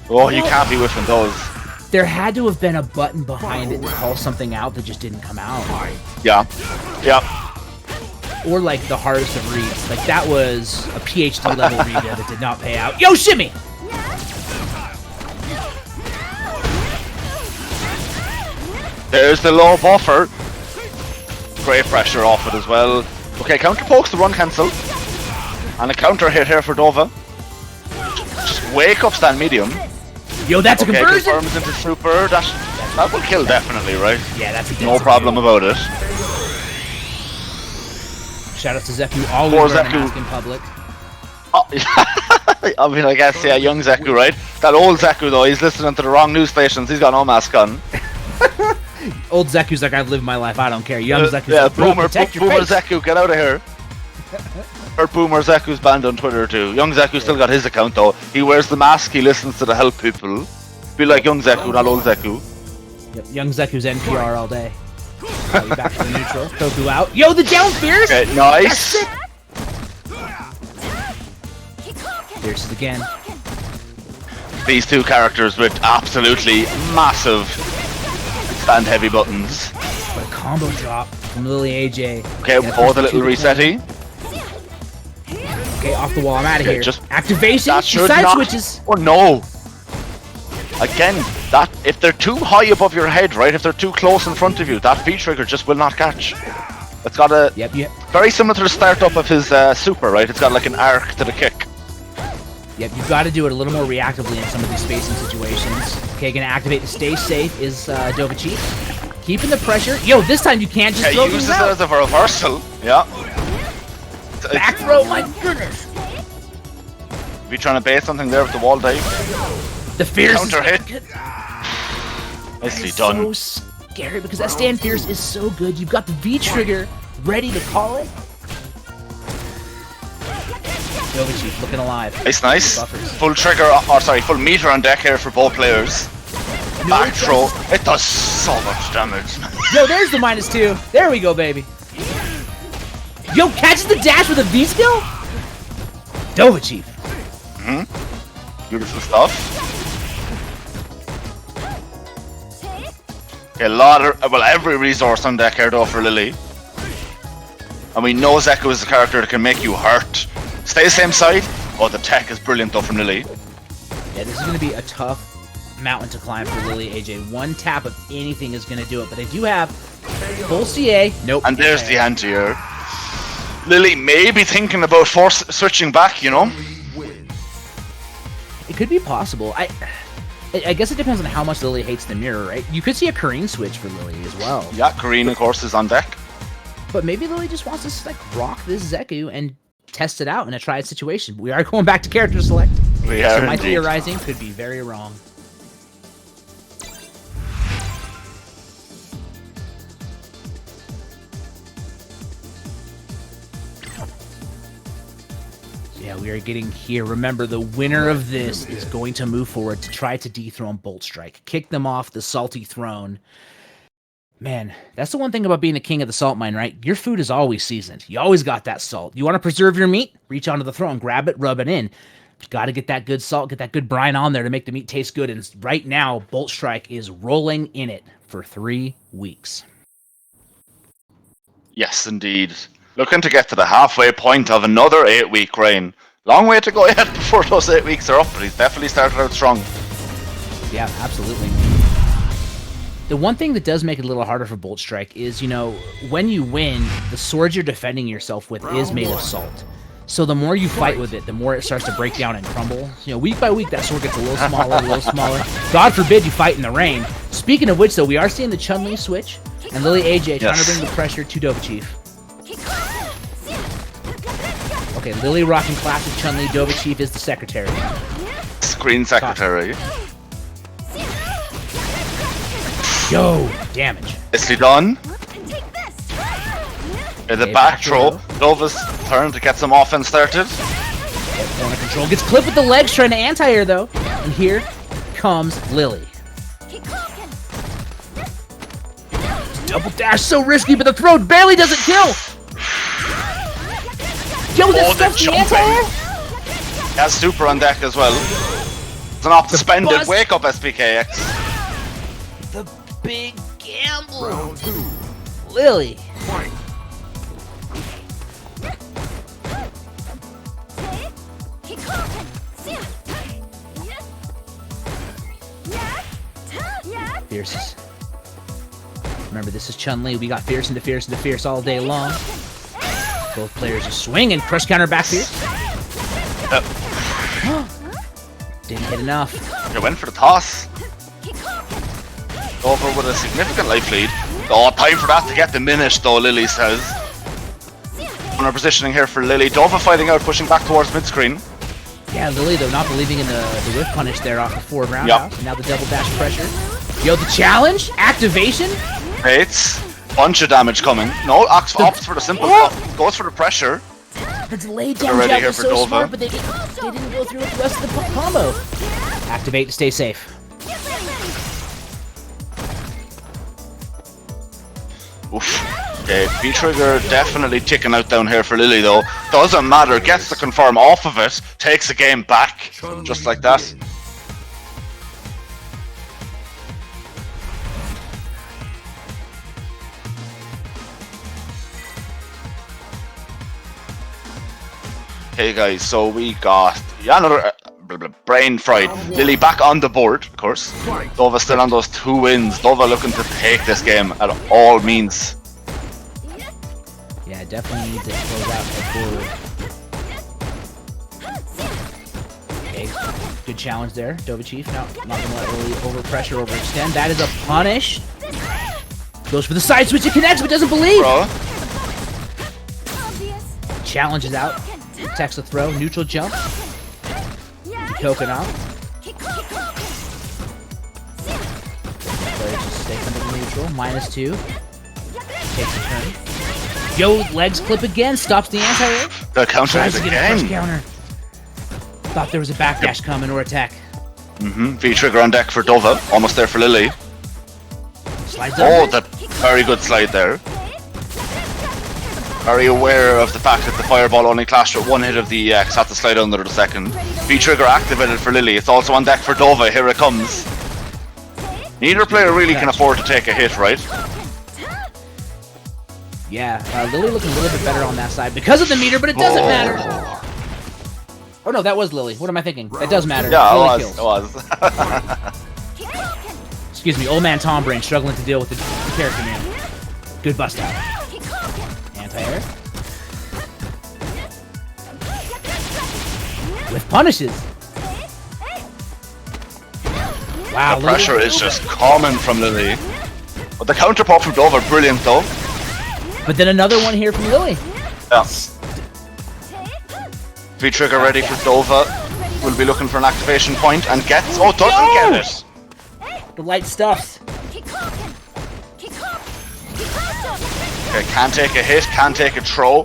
Oh, you can't be whiffing those. There had to have been a button behind it to call something out that just didn't come out. Yeah. Yeah. Or like the hardest of reads. Like that was a PhD level read that did not pay out. Yo, shimmy! There's the low buffer. Great pressure off it as well. Okay, counter pokes the run cancel. And a counter hit here for Dova. Just wake up stand medium. Yo, that's a Okay, conversion! confirms into super. That will kill definitely, right? Yeah, that's a No problem about it. Shout out to Zeku, always Poor wearing a Zeku. mask in public. Oh, I mean, I guess, yeah, young Zeku, right? That old Zeku, though, he's listening to the wrong news stations. He's got no mask on. Old Zeku's like, I've lived my life, I don't care. Young Zeku's Yeah, like, bro, Boomer protect your Boomer face. Zeku, get out of here. Heard Boomer Zeku's banned on Twitter, too. Young Zeku still got his account, though. He wears the mask, he listens to the help people. Be like young Zeku, not old Zeku. Yep, young Zeku's NPR all day. Oh, you're back to the neutral. Koku out. Yo, the down Fierce! Okay, nice. Fierce again. These two characters with absolutely massive stand heavy buttons. But a combo drop from Lily AJ. Okay, Yeah, both a first little two to resetty. Okay, off the wall. I'm out of Okay, here. just- Activation. That She should side not. switches. Oh no! Again, that if they're too high above your head, right? If they're too close in front of you, that V trigger just will not catch. It's got a Yep, yep. very similar to the startup of his super, right? It's got like an arc to the kick. Yep, you've got to do it a little more reactively in some of these spacing situations. Okay, gonna activate to stay safe is Dovachief. Keeping the pressure. Yo, this time you can't just Yeah, throw uses things it out. as a reversal. Yeah. Back throw, my goodness. Be trying to bait something there with the wall dive. The Fierce Counter is hit. That Nicely is done. so scary because that stand Fierce is so good. You've got the V trigger ready to call it. Dovachief looking alive. Nice. Buffers. Full trigger, or sorry, full meter on deck here for both players. Back throw. It does so much damage. Yo, there's the -2. There we go, baby. Yo, catches the dash with a V skill? Dovachief. Beautiful stuff. Okay, a lot of, well, every resource on deck here though for Lily. And we know Zeku is a character that can make you hurt. Stay the same side. Oh, the tech is brilliant though from Lily. Yeah, this is going to be a tough mountain to climb for Lily AJ. One tap of anything is going to do it, but they do have full CA. Nope. And there's the anti-air. Lily may be thinking about switching back, you know? It could be possible. I guess it depends on how much Lily hates the mirror, right? You could see a Kareen switch for Lily as well. Yeah, Kareen of course is on deck. But maybe Lily just wants to like rock this Zeku and test it out in a tried situation. We are going back to character select. We are So my indeed. theorizing could be very wrong. Yeah, we are getting here. Remember, the winner of this is going to move forward to try to dethrone Bolt Strike. Kick them off the salty throne. Man, that's the one thing about being the king of the salt mine, right? Your food is always seasoned. You always got that salt. You want to preserve your meat? Reach onto the throne, grab it, rub it in. Got to get that good salt, get that good brine on there to make the meat taste good. And right now, Bolt Strike is rolling in it for 3 weeks. Yes, indeed. Looking to get to the halfway point of another 8-week reign. Long way to go yet before those 8 weeks are up, but he's definitely started out strong. Yeah, absolutely. The one thing that does make it a little harder for Bolt Strike is, you know, when you win, the sword you're defending yourself with is made of salt. So the more you fight with it, the more it starts to break down and crumble. You know, week by week, that sword gets a little smaller, a little smaller. God forbid you fight in the rain. Speaking of which, though, we are seeing the Chun-Li switch, and Lily AJ trying to bring the pressure to Dovachief. Okay, Lily rocking classic Chun-Li. Dovachief is the secretary. Screen secretary. Yo, damage. Nicely done. The Okay, back throw. throw. Nova's turn to get some offense started. Corner control gets clipped with the legs trying to anti-air though. And here comes Lily. Double dash, so risky, but the throw barely doesn't kill. Yo, this the stuff's the anti-air? He has super on deck as well. It's an opt to spend it. bust. Wake up, SPKX. The big gamble. Round 2. Lily. Fight. Fierce. Remember, this is Chun-Li. We got fierce into fierce into fierce all day long. Both players are swinging. Crush counter back fierce. Didn't hit enough. He went for the toss. Over with a significant life lead. Oh, time for that to get diminished though, Lily says. On our positioning here for Lily. Dova fighting out, pushing back towards mid-screen. Yeah, Lily, though, not believing in the whip punish there off the forward roundhouse. And now the double dash pressure. Yo, the challenge? Activation? Bates. Bunch of damage coming. No, opts for the simple stuff. Goes for the pressure. The delayed down ready jab here was for so Dova. smart, but they didn't go through with the rest of the combo. Activate to stay safe. Oof. Okay, V-Trigger definitely ticking out down here for Lily though. Doesn't matter, gets the confirm off of it, takes the game back. Just like that. Okay guys, so we got another brain fried. Lily back on the board, of course. Dova still on those 2 wins. Dova looking to take this game at all means. Yeah, definitely need to close out the forward. Okay, good challenge there, Dova Chief. No, not gonna let Lily over pressure, overextend. That is a punish. Goes for the side switch, it connects, but doesn't believe. Bro. Challenges out. Attacks the throw, neutral jump. Coconut. Player just stays under neutral. -2. Takes a turn. Yo, legs clip again. Stops the anti-air. The counter Tries is to get a crush again. counter. Thought there was a backdash coming or attack. V-Trigger on deck for Dova. Almost there for Lily. Slides Oh, under. the very good slide there. Very aware of the fact that the fireball only clashed with 1 hit of the EX. Had to slide under the second. V-Trigger activated for Lily. It's also on deck for Dova. Here it comes. Neither player really can afford to take a hit, right? Yeah, Lily looking a little bit better on that side because of the meter, but it doesn't matter. Oh no, that was Lily. What am I thinking? That does matter. Yeah, Lily it kills. was. Excuse me, old man Tom Brain struggling to deal with the character man. Good bust out. Anti-air. With punishes. Wow, The pressure is just coming from Lily. But the counterpart from Dova, brilliant though. But then another one here from Lily. Yeah. V-Trigger ready for Dova. Will be looking for an activation point and gets... Oh, doesn't get it! The light stuffs. Okay, can't take a hit, can't take a throw.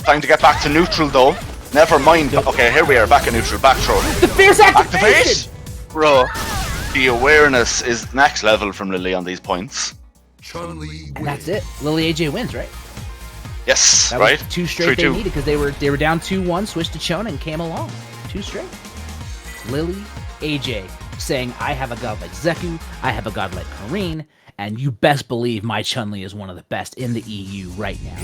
Time to get back to neutral though. Never mind. Okay, here we are, back at neutral, back throw. The fierce activation! Activate! Bro, the awareness is next level from Lily on these points. Chun-Li And that's it. Lily AJ wins, right? Yes, That right? was 2 straight they 3-2. needed because they were down 2-1, switched to Chun and came along. 2 straight. Lily AJ saying, I have a god like Zeku, I have a god like Kareen, and you best believe my Chun-Li is one of the best in the EU right now.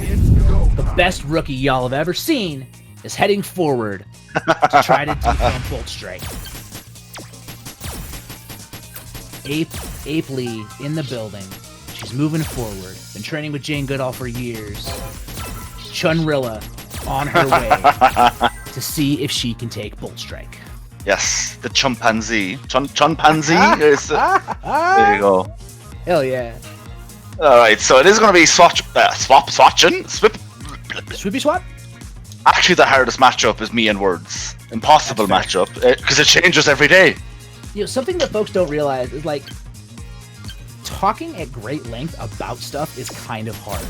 The best rookie y'all have ever seen is heading forward to try to dethrone Bolt Strike. Ape Lee in the building. She's moving forward. Been training with Jane Goodall for years. Chunrilla on her way to see if she can take Bolt Strike. Yes, the chimpanzee. Chimpanzee is... there you go. Hell yeah. Alright, so it is going to be swatching? Swoopy swap? Actually, the hardest matchup is me and Words. Impossible matchup, because it changes every day. You know, something that folks don't realize is like talking at great length about stuff is kind of hard.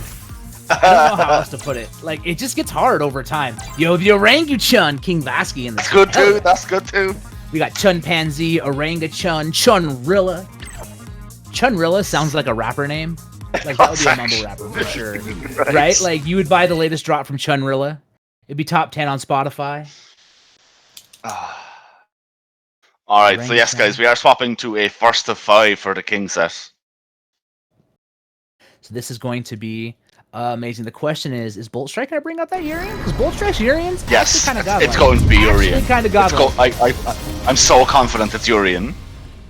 I don't know how else to put it. Like, it just gets hard over time. Yo, the Oranguchun, King Vasky in the That's good too, that's good too. We got Chunpanzee, Oranguchun, Chunrilla. Chunrilla sounds like a rapper name. Like, that would be a mumble rapper for sure. Right? Like, you would buy the latest drop from Chunrilla. It'd be top 10 on Spotify. Alright, so yes, guys, we are swapping to a first of 5 for the king set. So this is going to be amazing. The question is Bolt Strike going to bring out that Urian? Because Bolt Strike's Urian's Yes, kind of godlike. it's going to be Urian. Kind of godlike. I'm so confident it's Urian.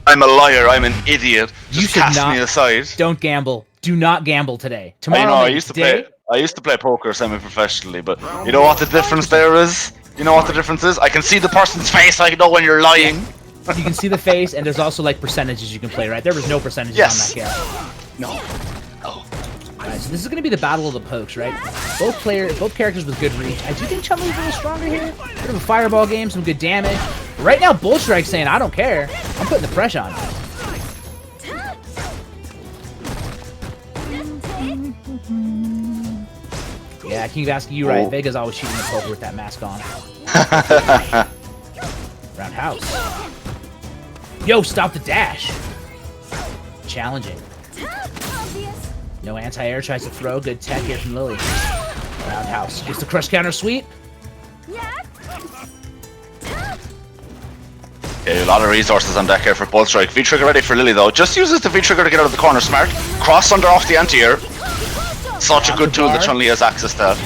I'm a liar. I'm an idiot. Just cast me aside. Don't gamble. Do not gamble today. I Tomorrow. know. I used to play poker semi-professionally, but you know what the difference there is? You know what the difference is? I can see the person's face. I know when you're lying. You can see the face, and there's also like percentages you can play. Right? There was no percentages on that game. No. Alright, so this is going to be the battle of the pokes, right? Both characters with good reach. I do think Chun-Li's a little stronger here. Bit of a fireball game, some good damage. But right now, Bolt Strike's saying, I don't care. I'm putting the pressure on. Yeah, King Vasky, you right. Vega's always shooting the poker with that mask on. Roundhouse. Yo, stop the dash. Challenging. No anti-air, tries to throw. Good tech here from Lily. Roundhouse. Gets the crush counter sweep. Okay, a lot of resources on deck here for Bolt Strike. V-Trigger ready for Lily though. Just uses the V-Trigger to get out of the corner smart. Cross under off the anti-air. Such a good tool that Chun-Li has access to that.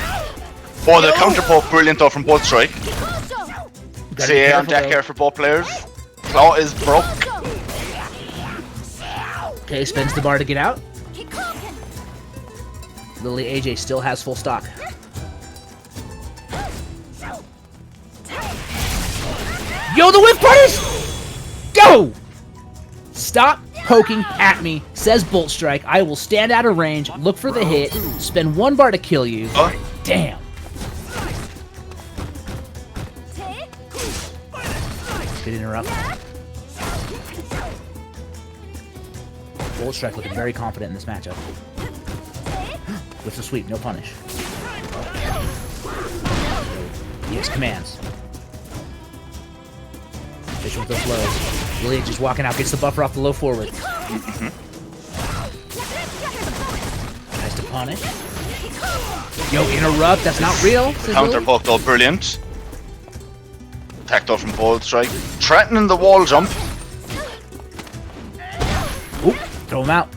Oh, the counter poke, brilliant though from Bolt Strike. CA on deck here for both players. Claw is broke. Okay, spins the bar to get out. Lily AJ still has full stock. Yo, the whip punish! Go! Stop poking at me, says Bolt Strike. I will stand out of range, look for the hit, spend 1 bar to kill you. Damn. Good interrupt. Bolt Strike looking very confident in this matchup. With the sweep, no punish. Yes, commands. Fish with the flows. Lily just walking out, gets the buffer off the low forward. Nice to punish. Yo, interrupt, that's not real. Counter poke though, brilliant. Attack though from Bolt Strike. Threatening the wall jump. Oop, throw him out.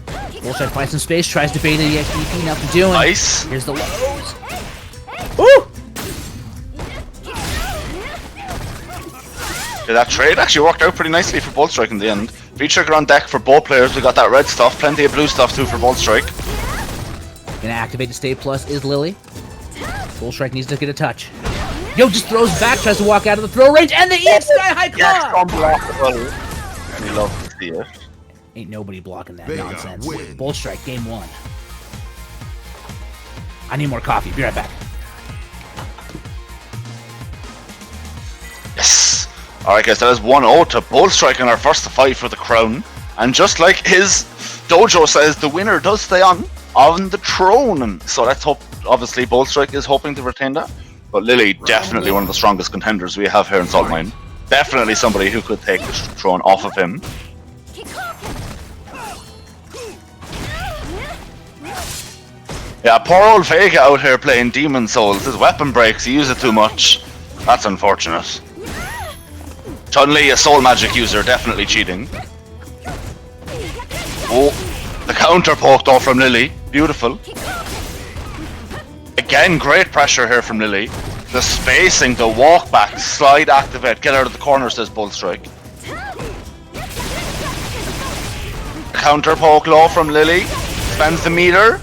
Bolt Strike finds some space, tries to bait the XDP, nothing doing. Nice. Here's the lows. Ooh! Yeah, that trade actually worked out pretty nicely for Bolt Strike in the end. V-Trigger on deck for both players. We got that red stuff, plenty of blue stuff too for Bolt Strike. Gonna activate the stay plus is Lily. Bolt Strike needs to get a touch. Yo, just throws back, tries to walk out of the throw range, and the EX Sky High Claw! Yes, unblockable. And we love to see it. Ain't nobody blocking that nonsense. Bolt Strike, game 1. I need more coffee. Be right back. Yes. Alright guys, that is 1-0 to Bolt Strike in our first of 5 for the crown. And just like his dojo says, the winner does stay on the throne. So let's hope, obviously Bolt Strike is hoping to retain that. But Lily, definitely one of the strongest contenders we have here in Saltmine. Definitely somebody who could take the throne off of him. Yeah, poor old Vega out here playing Demon Souls. His weapon breaks, he uses it too much. That's unfortunate. Chun-Li, a soul magic user, definitely cheating. Oh, the counter poke though from Lily. Beautiful. Again, great pressure here from Lily. The spacing, the walk back, slide activate, get out of the corner, says Bolt Strike. Counter poke low from Lily. Spends the meter.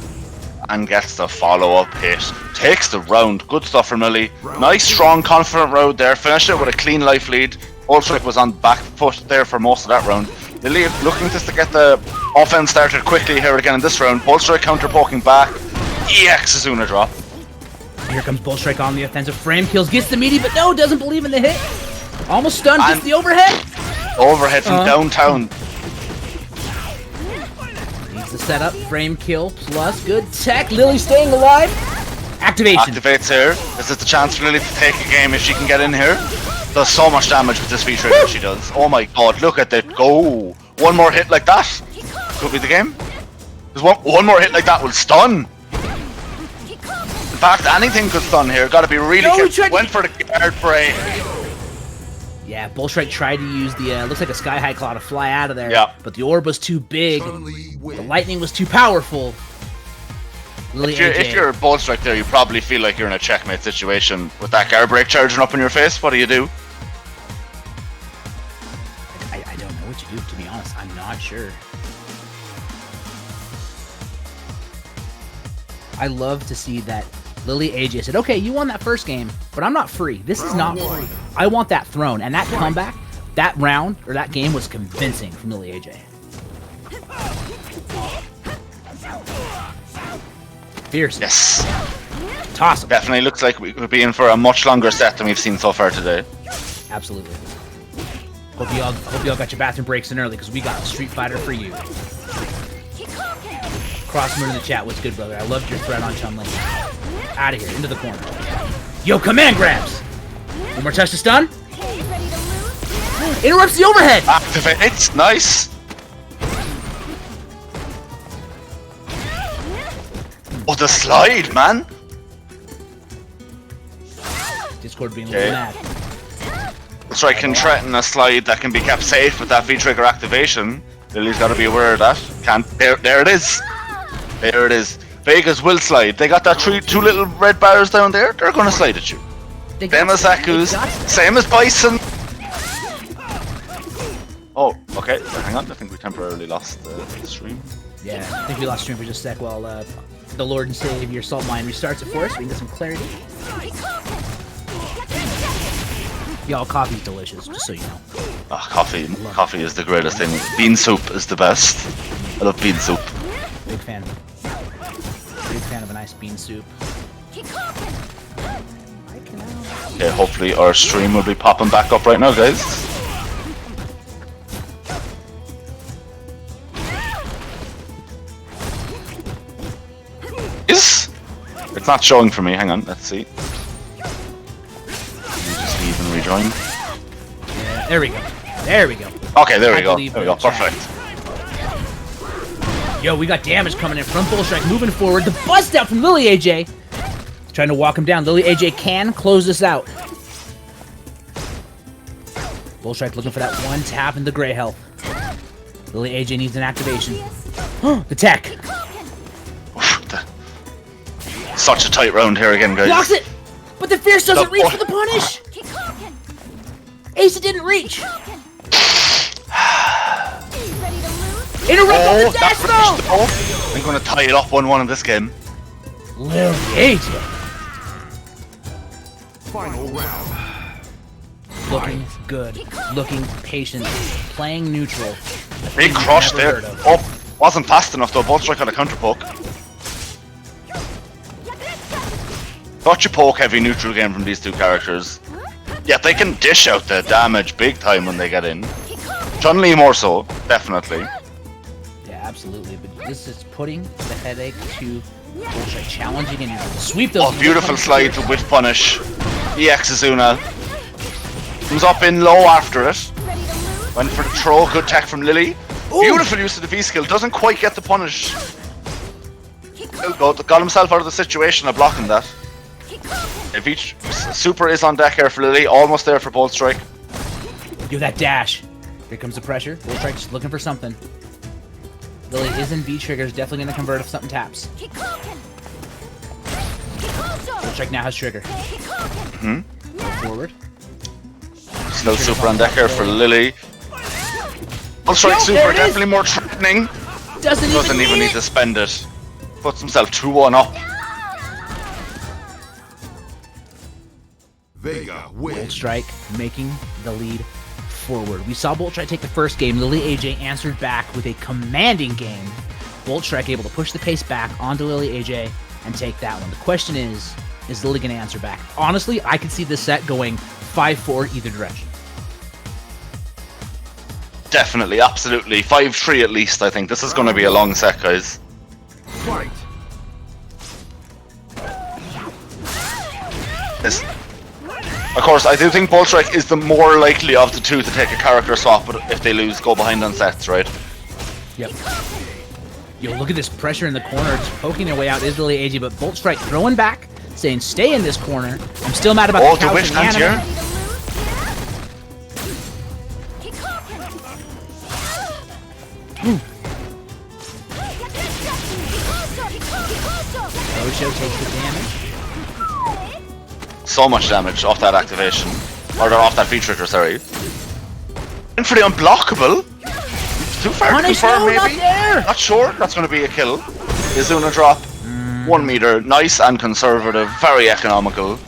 And gets the follow-up hit. Takes the round. Good stuff from Lily. Nice, strong, confident round there. Finished it with a clean life lead. Bolt Strike was on back foot there for most of that round. Lily looking just to get the offense started quickly here again in this round. Bolt Strike counter poking back. EX Azuna drop. Here comes Bolt Strike on the offensive. Frame kills, gets the meaty, but no, doesn't believe in the hit. Almost stunned, gets the overhead. Overhead from downtown. Needs the setup, frame kill, plus good tech. Lily staying alive. Activation. Activates here. This is the chance for Lily to take a game if she can get in here. Does so much damage with this feature that she does. Oh my god, look at that go. One more hit like that. Could be the game. There's one more hit like that will stun. In fact, anything could stun here. Got to be really careful. Went for the guard break. Yeah, Bullstrike tried to use the, looks like a Sky High Claw to fly out of there. Yeah. But the orb was too big. Chun-Li The wins. lightning was too powerful. Lily If you're a Bullstrike there, you probably feel like you're in a checkmate situation with that guard break charging up in your face. What do you do? I don't know what you do, to be honest. I'm not sure. I love to see that Lily AJ said, okay, you won that first game, but I'm not free. This is not free. I want that throne. And that comeback, that round, or that game was convincing from Lily AJ. Fierce. Yes. Toss him. Definitely looks like we could be in for a much longer set than we've seen so far today. Absolutely. Hope y'all got your bathroom breaks in early, because we got a Street Fighter for you. Crossmoon in the chat, what's good, brother? I loved your thread on Chun-Li. Out of here, into the corner. Yo, command grabs! One more touch to stun. Interrupts the overhead! Activates, nice. Oh, the slide, man. Discord being a little mad. Strike can threaten a slide that can be kept safe with that V-trigger activation. Lily's got to be aware of that. Can't. There it is. There it is. Vegas will slide. They got that two little red bars down there. They're going to slide at you. Same as Aku's. Same as Bison. Oh, okay. Hang on. I think we temporarily lost the stream. Yeah, I think we lost stream for just a sec while the Lord and Savior Saltmine restarts it for us so we can get some clarity. Y'all, coffee's delicious, just so you know. Oh, coffee. Coffee is the greatest thing. Bean soup is the best. I love bean soup. Big fan. Big fan of a nice bean soup. Okay, hopefully our stream will be popping back up right now, guys. It's not showing for me. Hang on, let's see. Just leave and rejoin. Yeah, there we go. There we go. Okay, there we go. believe There we go. the chat. Perfect. Yo, we got damage coming in from Bullstrike, moving forward. The bust out from Lily AJ. Trying to walk him down. Lily AJ can close this out. Bullstrike looking for that one tap in the gray health. Lily AJ needs an activation. The tech. Such a tight round here again, guys. Blocks it! But the Fierce doesn't No. reach for the punish! Ace didn't reach! Interrupt on the dash though! I'm going to tie it up 1-1 in this game. Lily AJ. Final round. Looking good. Looking patient. Playing neutral. Big crush Never there. heard of. Oh, wasn't fast enough though. Bullstrike had a counter poke. Such a poke heavy neutral game from these two characters. Yeah, they can dish out the damage big time when they get in. Chun-Li more so, definitely. Yeah, absolutely. But this is putting the headache to Bullstrike, challenging and sweep those. Oh, beautiful slide to whiff punish. EX Azuna. Comes up in low after it. Went for the throw, good tech from Lily. Ooh. Beautiful use of the V skill, doesn't quite get the punish. Got himself out of the situation of blocking that. If each super is on deck here for Lily, almost there for Bullstrike. Do that dash. Here comes the pressure. Bullstrike just looking for something. Lily is in V triggers, definitely gonna convert if something taps. Bullstrike now has trigger. Go forward. Snow super on deck here for Lily. Bullstrike Yo, super there it is. definitely more threatening. Doesn't Doesn't even need to spend it. Puts himself 2-1 up. Vega wins. Bullstrike making the lead forward. We saw Bullstrike take the first game. Lily AJ answered back with a commanding game. Bullstrike able to push the pace back onto Lily AJ and take that one. The question is Lily going to answer back? Honestly, I could see this set going 5-4 either direction. Definitely, absolutely. 5-3 at least, I think. This is going to be a long set, guys. Fight. This, of course, I do think Bullstrike is the more likely of the two to take a character swap, but if they lose, go behind on sets, right? Yep. Yo, look at this pressure in the corner. Just poking their way out is really AJ, but Bolt Strike throwing back, saying stay in this corner. I'm still mad about Oh, the the couch wish and the anime. here. Osho takes the damage. So much damage off that activation. Or off that feed trigger, sorry. And for the unblockable. Too far to Punish, confirm, no, maybe? not there! Not sure. That's going to be a kill. Izuna drop. 1 meter. Nice and conservative. Very economical.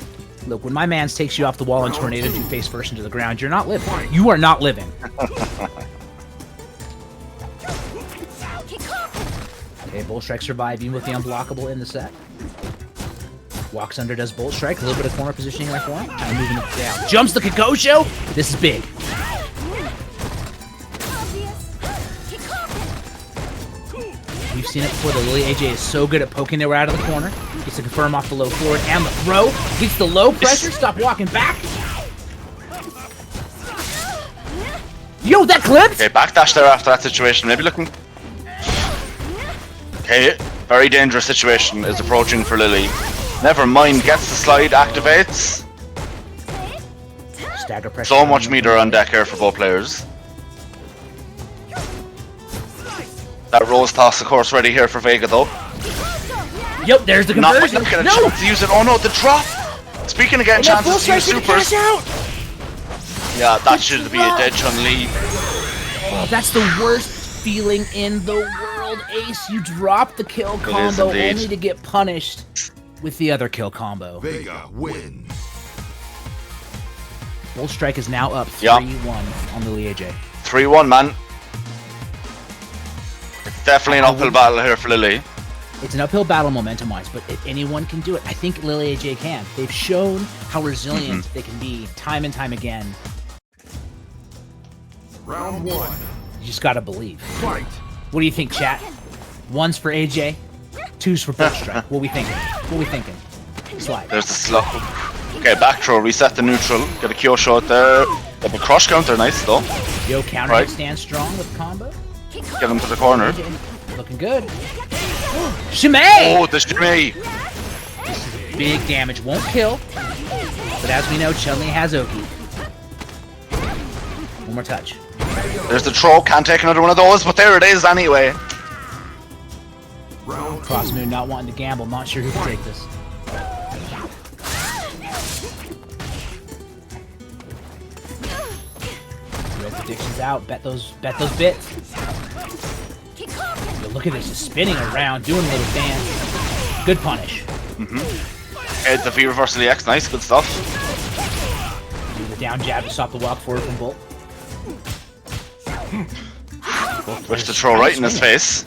Look, when my mans takes you off the wall and tornadoes you face first into the ground, you're not living. You are not living. Okay, Bolt Strike survive even with the unblockable in the set. Walks under, does Bolt Strike. A little bit of corner positioning right for him. Kind of moving it down. Jumps the Kokosho. This is big. We've seen it before. The Lily AJ is so good at poking their way out of the corner. Gets to confirm off the low forward and the throw. Gets the low pressure. Stop walking back. Yo, that clipped! Okay, backdash there after that situation. Maybe looking. Okay, very dangerous situation is approaching for Lily. Never mind, gets the slide, activates. Stagger pressure. So much meter on deck here for both players. That rose toss, of course, ready here for Vega though. Yep, there's the conversion. Not getting a No! chance to use it. Oh no, the drop! Speaking of getting And that Bolt chances to use Strike's gonna supers. cash out! Yeah, that should be a dead Chun-Li. Oh, that's the worst feeling in the world, Ace. You drop the kill combo indeed. only to get punished with the other kill combo. Vega wins. Bolt Strike is now up 3-1 Yeah. on Lily AJ. 3-1, man. It's definitely an uphill battle here for Lily. It's an uphill battle momentum-wise, but if anyone can do it, I think Lily AJ can. They've shown how resilient they can be time and time again. Round 1. You just gotta believe. Fight. What do you think, chat? 1's for AJ, 2's for Bolt Strike. What we thinking? What we thinking? Slide. There's the slow. Okay, back throw, reset the neutral. Get a Kyosho out there. Double crush counter, nice though. Yo, counter Right. hit stands strong with combo. Get him to the corner. AJ looking good. Shimei! Oh, the shimmy! Big damage, won't kill. But as we know, Chun-Li has Oki. One more touch. There's the throw, can't take another one of those, but there it is anyway. Round 2. Cross Moon not wanting to gamble, not sure who can take this. Real predictions out, bet those bits. Yo, look at this, just spinning around, doing a little dance. Good punish. Okay, the V reversal EX, nice, good stuff. Do the down jab to stop the walk forward from Bolt. Wish to throw right in his face.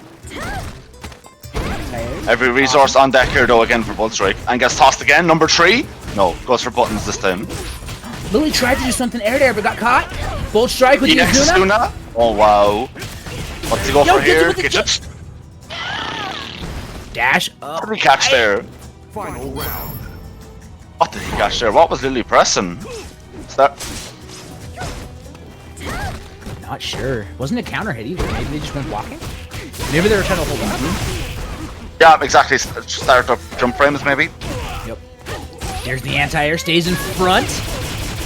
Tired. Every resource on deck here though again for Bolt Strike. And gets tossed again, number 3. No, goes for buttons this time. Lily tried to do something air there, but got caught. Bolt Strike with the EX Izuna. Izuna. Oh wow. What's he go Yo, for get you here? with the Get Dash up. What did he catch there? Final round. What did he catch there? What was Lily pressing? Is that... Not sure. Wasn't a counter hit either. Maybe they just weren't blocking. Maybe they were trying to hold on. Yeah, exactly. Start up jump frames maybe. Yep. There's the anti-air. Stays in front.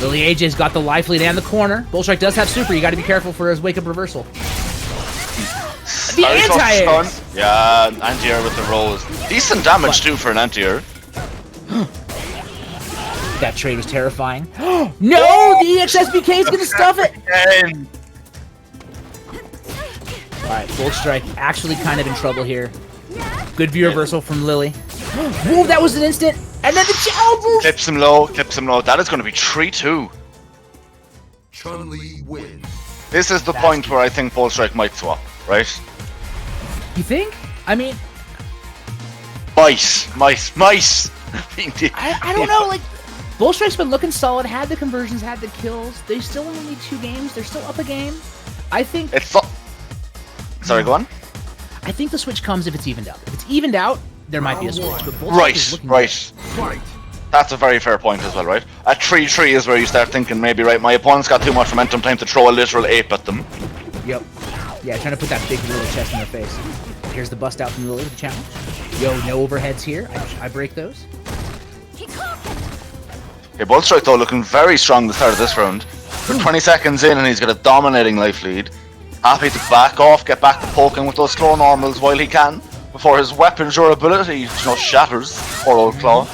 Lily AJ's got the life lead and the corner. Bolt Strike does have super. You got to be careful for his wake-up reversal. The Very tough anti-air! stun. Yeah, anti-air with the rolls. Decent damage too for an anti-air. That trade was terrifying. No! The EXSBK is going to stuff it! Again. Alright, Bolt Strike actually kind of in trouble here. Good view reversal from Lily. Whoa, that was an instant! And then the challenge! Clips him low, clips him low. That is going to be 3-2. Chun-Li wins. This is the point where I think Bolt Strike might swap, right? You think? I mean, Mice. I don't know, like, Bolt Strike's been looking solid, had the conversions, had the kills. They still only need 2 games. They're still up a game. I think It's Sorry, go on. I think the switch comes if it's evened out. If it's evened out, there might be a switch. But Bolt Strike Right, is looking right. Fight. That's a very fair point as well, right? At 3-3 is where you start thinking maybe, right, my opponent's got too much momentum, time to throw a literal ape at them. Yep. Yeah, trying to put that big little chest in their face. Here's the bust out from Lily with the challenge. Yo, no overheads here. I break those. Okay, Bullstrike though looking very strong at the start of this round. We're 20 seconds in and he's got a dominating life lead. Happy to back off, get back to poking with those claw normals while he can, before his weapon durability, shatters. Poor old claw.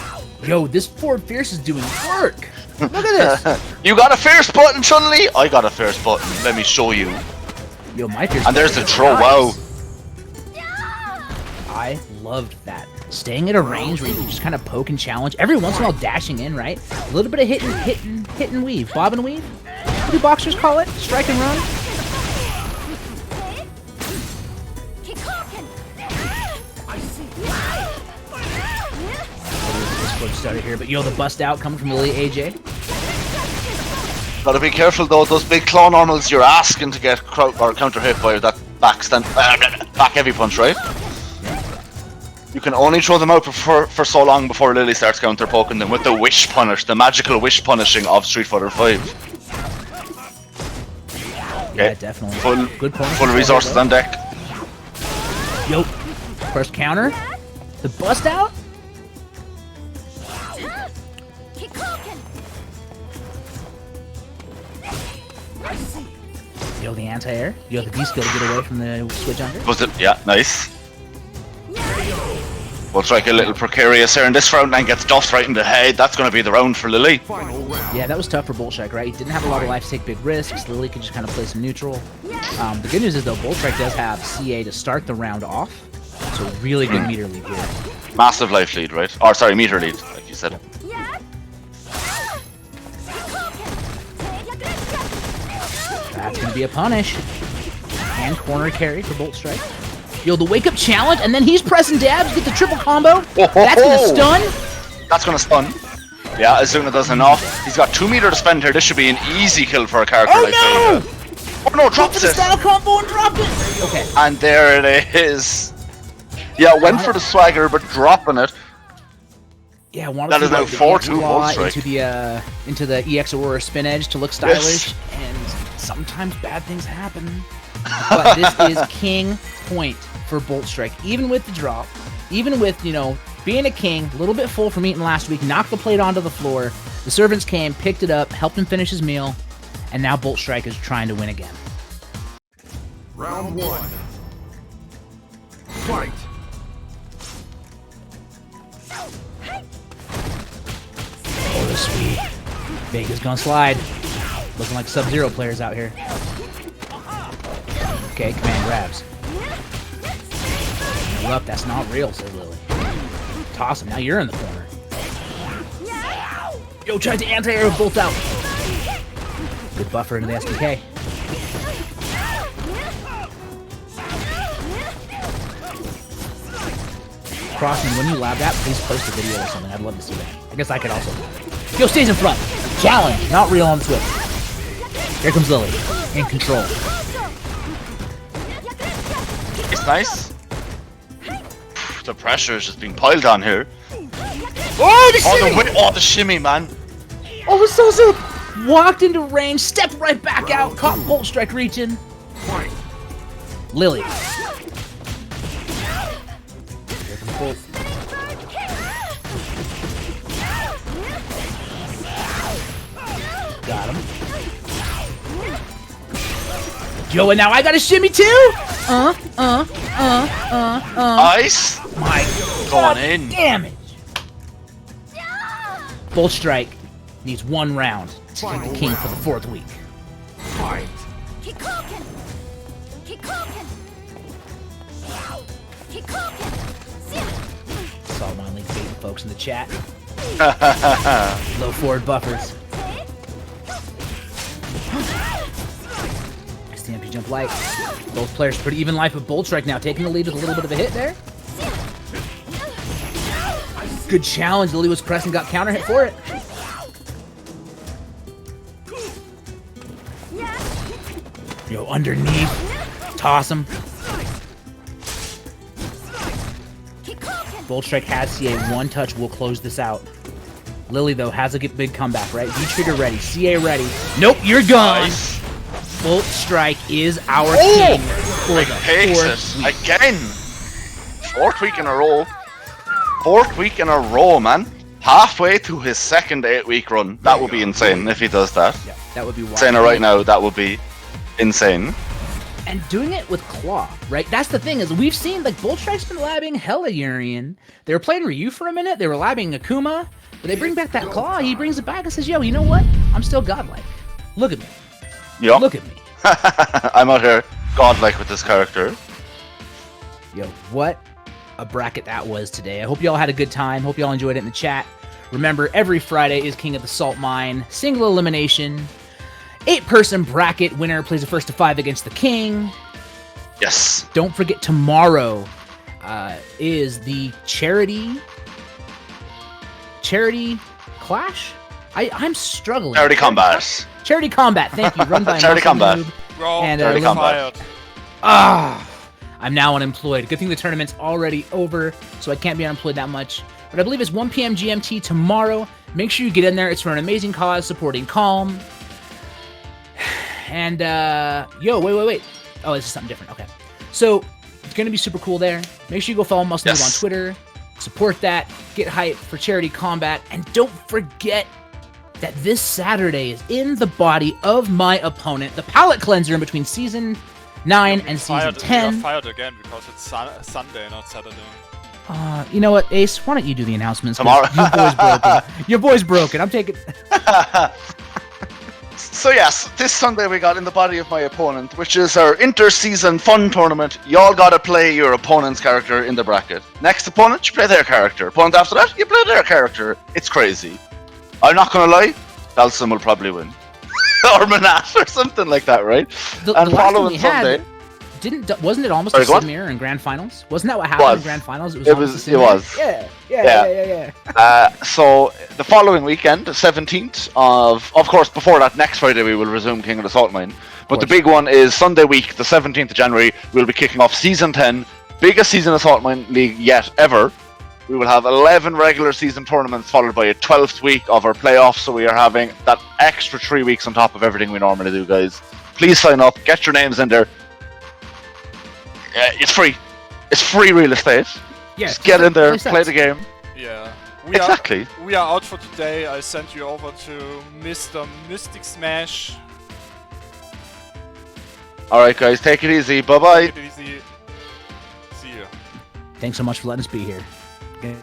Yo, this Ford Fierce is doing work. Look at this. You got a fierce button, Chun-Li? I got a fierce button. Let me show you. Yo, my Fierce. And there's the throw. Nice. Wow. I loved that. Staying at a range where you can just kind of poke and challenge. Every once in a while dashing in, right? A little bit of hit and weave. Bob and weave? What do boxers call it? Strike and run? Started here, but yo, the bust out coming from Lily AJ. Gotta be careful though, those big claw normals you're asking to get counter hit by that back heavy punch, right? You can only throw them out for so long before Lily starts counter poking them with the wish punish, the magical wish punishing of Street Fighter 5. Yeah, definitely. Good point. Full resources on deck. Yo, first counter, the bust out. Yo, the anti-air. You have the D-skill to get away from the switch under. Was it? Yeah, nice. Bullstrike a little precarious here in this round and gets duffed right in the head. That's going to be the round for Lily. Final round. Yeah, that was tough for Bullstrike, right? He didn't have a lot of life to take big risks. Lily could just kind of play some neutral. The good news is, though, Bullstrike does have CA to start the round off. So really good meter lead here. Massive life lead, right? Or sorry, meter lead, like you said. That's going to be a punish. And corner carry for Bullstrike. Yo, the wake-up challenge, and then he's pressing dabs, get the triple combo. That's going to stun. That's going to stun. Yeah, Azuna does enough. He's got 2 meter to spend here. This should be an easy kill for a character like no! Vega. Oh no, drops the it! style combo and dropped it! Okay. And there it is. Yeah, went for the swagger, but dropping it. Yeah, wanted That to is now 4-2 Bullstrike. into the EX Aurora spin edge to look stylish, and sometimes bad things happen. But this is king point for Bullstrike. Even with the drop, even with, being a king, a little bit full from eating last week, knocked the plate onto the floor. The servants came, picked it up, helped him finish his meal, and now Bullstrike is trying to win again. Round 1. Fight. Oh, sweet. Vega's gonna slide. Looking like Sub-Zero players out here. Okay, command grabs. No up, that's not real, says Lily. Toss him, now you're in the corner. Yo, tried to anti-air with bolt out. Good buffer into the SDK. Crossing, when you lab that, please post a video or something. I'd love to see that. I guess I could also. Yo, stays in front. Challenge, not real on Switch. Here comes Lily, in control. It's nice. The pressure is just being piled on here. Oh, the shimmy! The shimmy, man. Oh, it was so sick! Walked into range, stepped right back out, caught Bullstrike reaching. Fight. Lily. Here comes Bull. Got him. Yo, and now I got a shimmy too? Ice. My Going in. damage. Bullstrike needs 1 round to take the king for the 4th week. Fight. Saltmine League baiting folks in the chat. Low forward buffers. STMP jump light. Both players pretty even life with Bullstrike now, taking the lead with a little bit of a hit there. Good challenge. Lily was pressing, got counter hit for it. Yo, underneath. Toss him. Bullstrike has CA. 1 touch will close this out. Lily, though, has a big comeback, right? V-trigger ready. CA ready. Nope, you're gone. Nice. Bullstrike is our king. For the Takes fourth it week. again. 4th week in a row. 4th week in a row, man. Halfway through his second 8-week run. That would be insane if he does that. Yeah, that would be wild. Saying it right now, that would be insane. And doing it with Claw, right? That's the thing, is we've seen, like, Bolt Strike's been labbing hella Urian. They were playing Ryu for a minute, they were labbing Akuma, but they bring back that Claw, he brings it back and says, yo, you know what? I'm still godlike. Look at me. Yup. Look at me. I'm out here godlike with this character. Yo, what a bracket that was today. I hope y'all had a good time. Hope y'all enjoyed it in the chat. Remember, every Friday is King of the Saltmine. Single elimination. 8-person bracket. Winner plays a 1st to 5 against the King. Yes. Don't forget, tomorrow is the charity clash? I'm struggling. Charity combat. Charity combat, thank you. Run by Charity Muscle combat. Noob. Bro, And, Charity you're combat. fired. I'm now unemployed. Good thing the tournament's already over, so I can't be unemployed that much. But I believe it's 1 p.m. GMT tomorrow. Make sure you get in there. It's for an amazing cause supporting Calm. And, yo, wait. Oh, this is something different. Okay. So, it's going to be super cool there. Make sure you go follow Muscle Noob on Twitter. Support that. Get hyped for Charity Combat. And don't forget that this Saturday is in the body of my opponent, the palate cleanser in between Season 9 and Season 10. You're fired again because it's Sunday, not Saturday. You know what, Ace? Why don't you do the announcements? 'Cause Tomorrow. Your boy's broken. Your boy's broken. I'm taking... So yes, this Sunday we got in the body of my opponent, which is our inter-season fun tournament. Y'all gotta play your opponent's character in the bracket. Next opponent, you play their character. Opponent after that, you play their character. It's crazy. I'm not gonna lie, Dalsum will probably win. Or Manat, or something like that, right? The And last one following we had, Sunday... wasn't it almost Sorry, a go on. Sid Mirror in Grand Finals? Wasn't that what happened in Grand Finals? It was. almost a Sid Mirror? Yeah. So the following weekend, the 17th of course, before that, next Friday we will resume King of the Saltmine. But the big one is Sunday week, the 17th of January. We'll be kicking off Season 10, biggest season of Saltmine League yet ever. We will have 11 regular season tournaments followed by a 12th week of our playoffs. So we are having that extra 3 weeks on top of everything we normally do, guys. Please sign up, get your names in there. It's free. It's free real estate. Yeah, Just get in there, play the game. Yeah. Exactly. We are out for today. I sent you over to Mr. Mystic Smash. Alright guys, take it easy. Bye bye. Take it easy. See you. Thanks so much for letting us be here. Okay.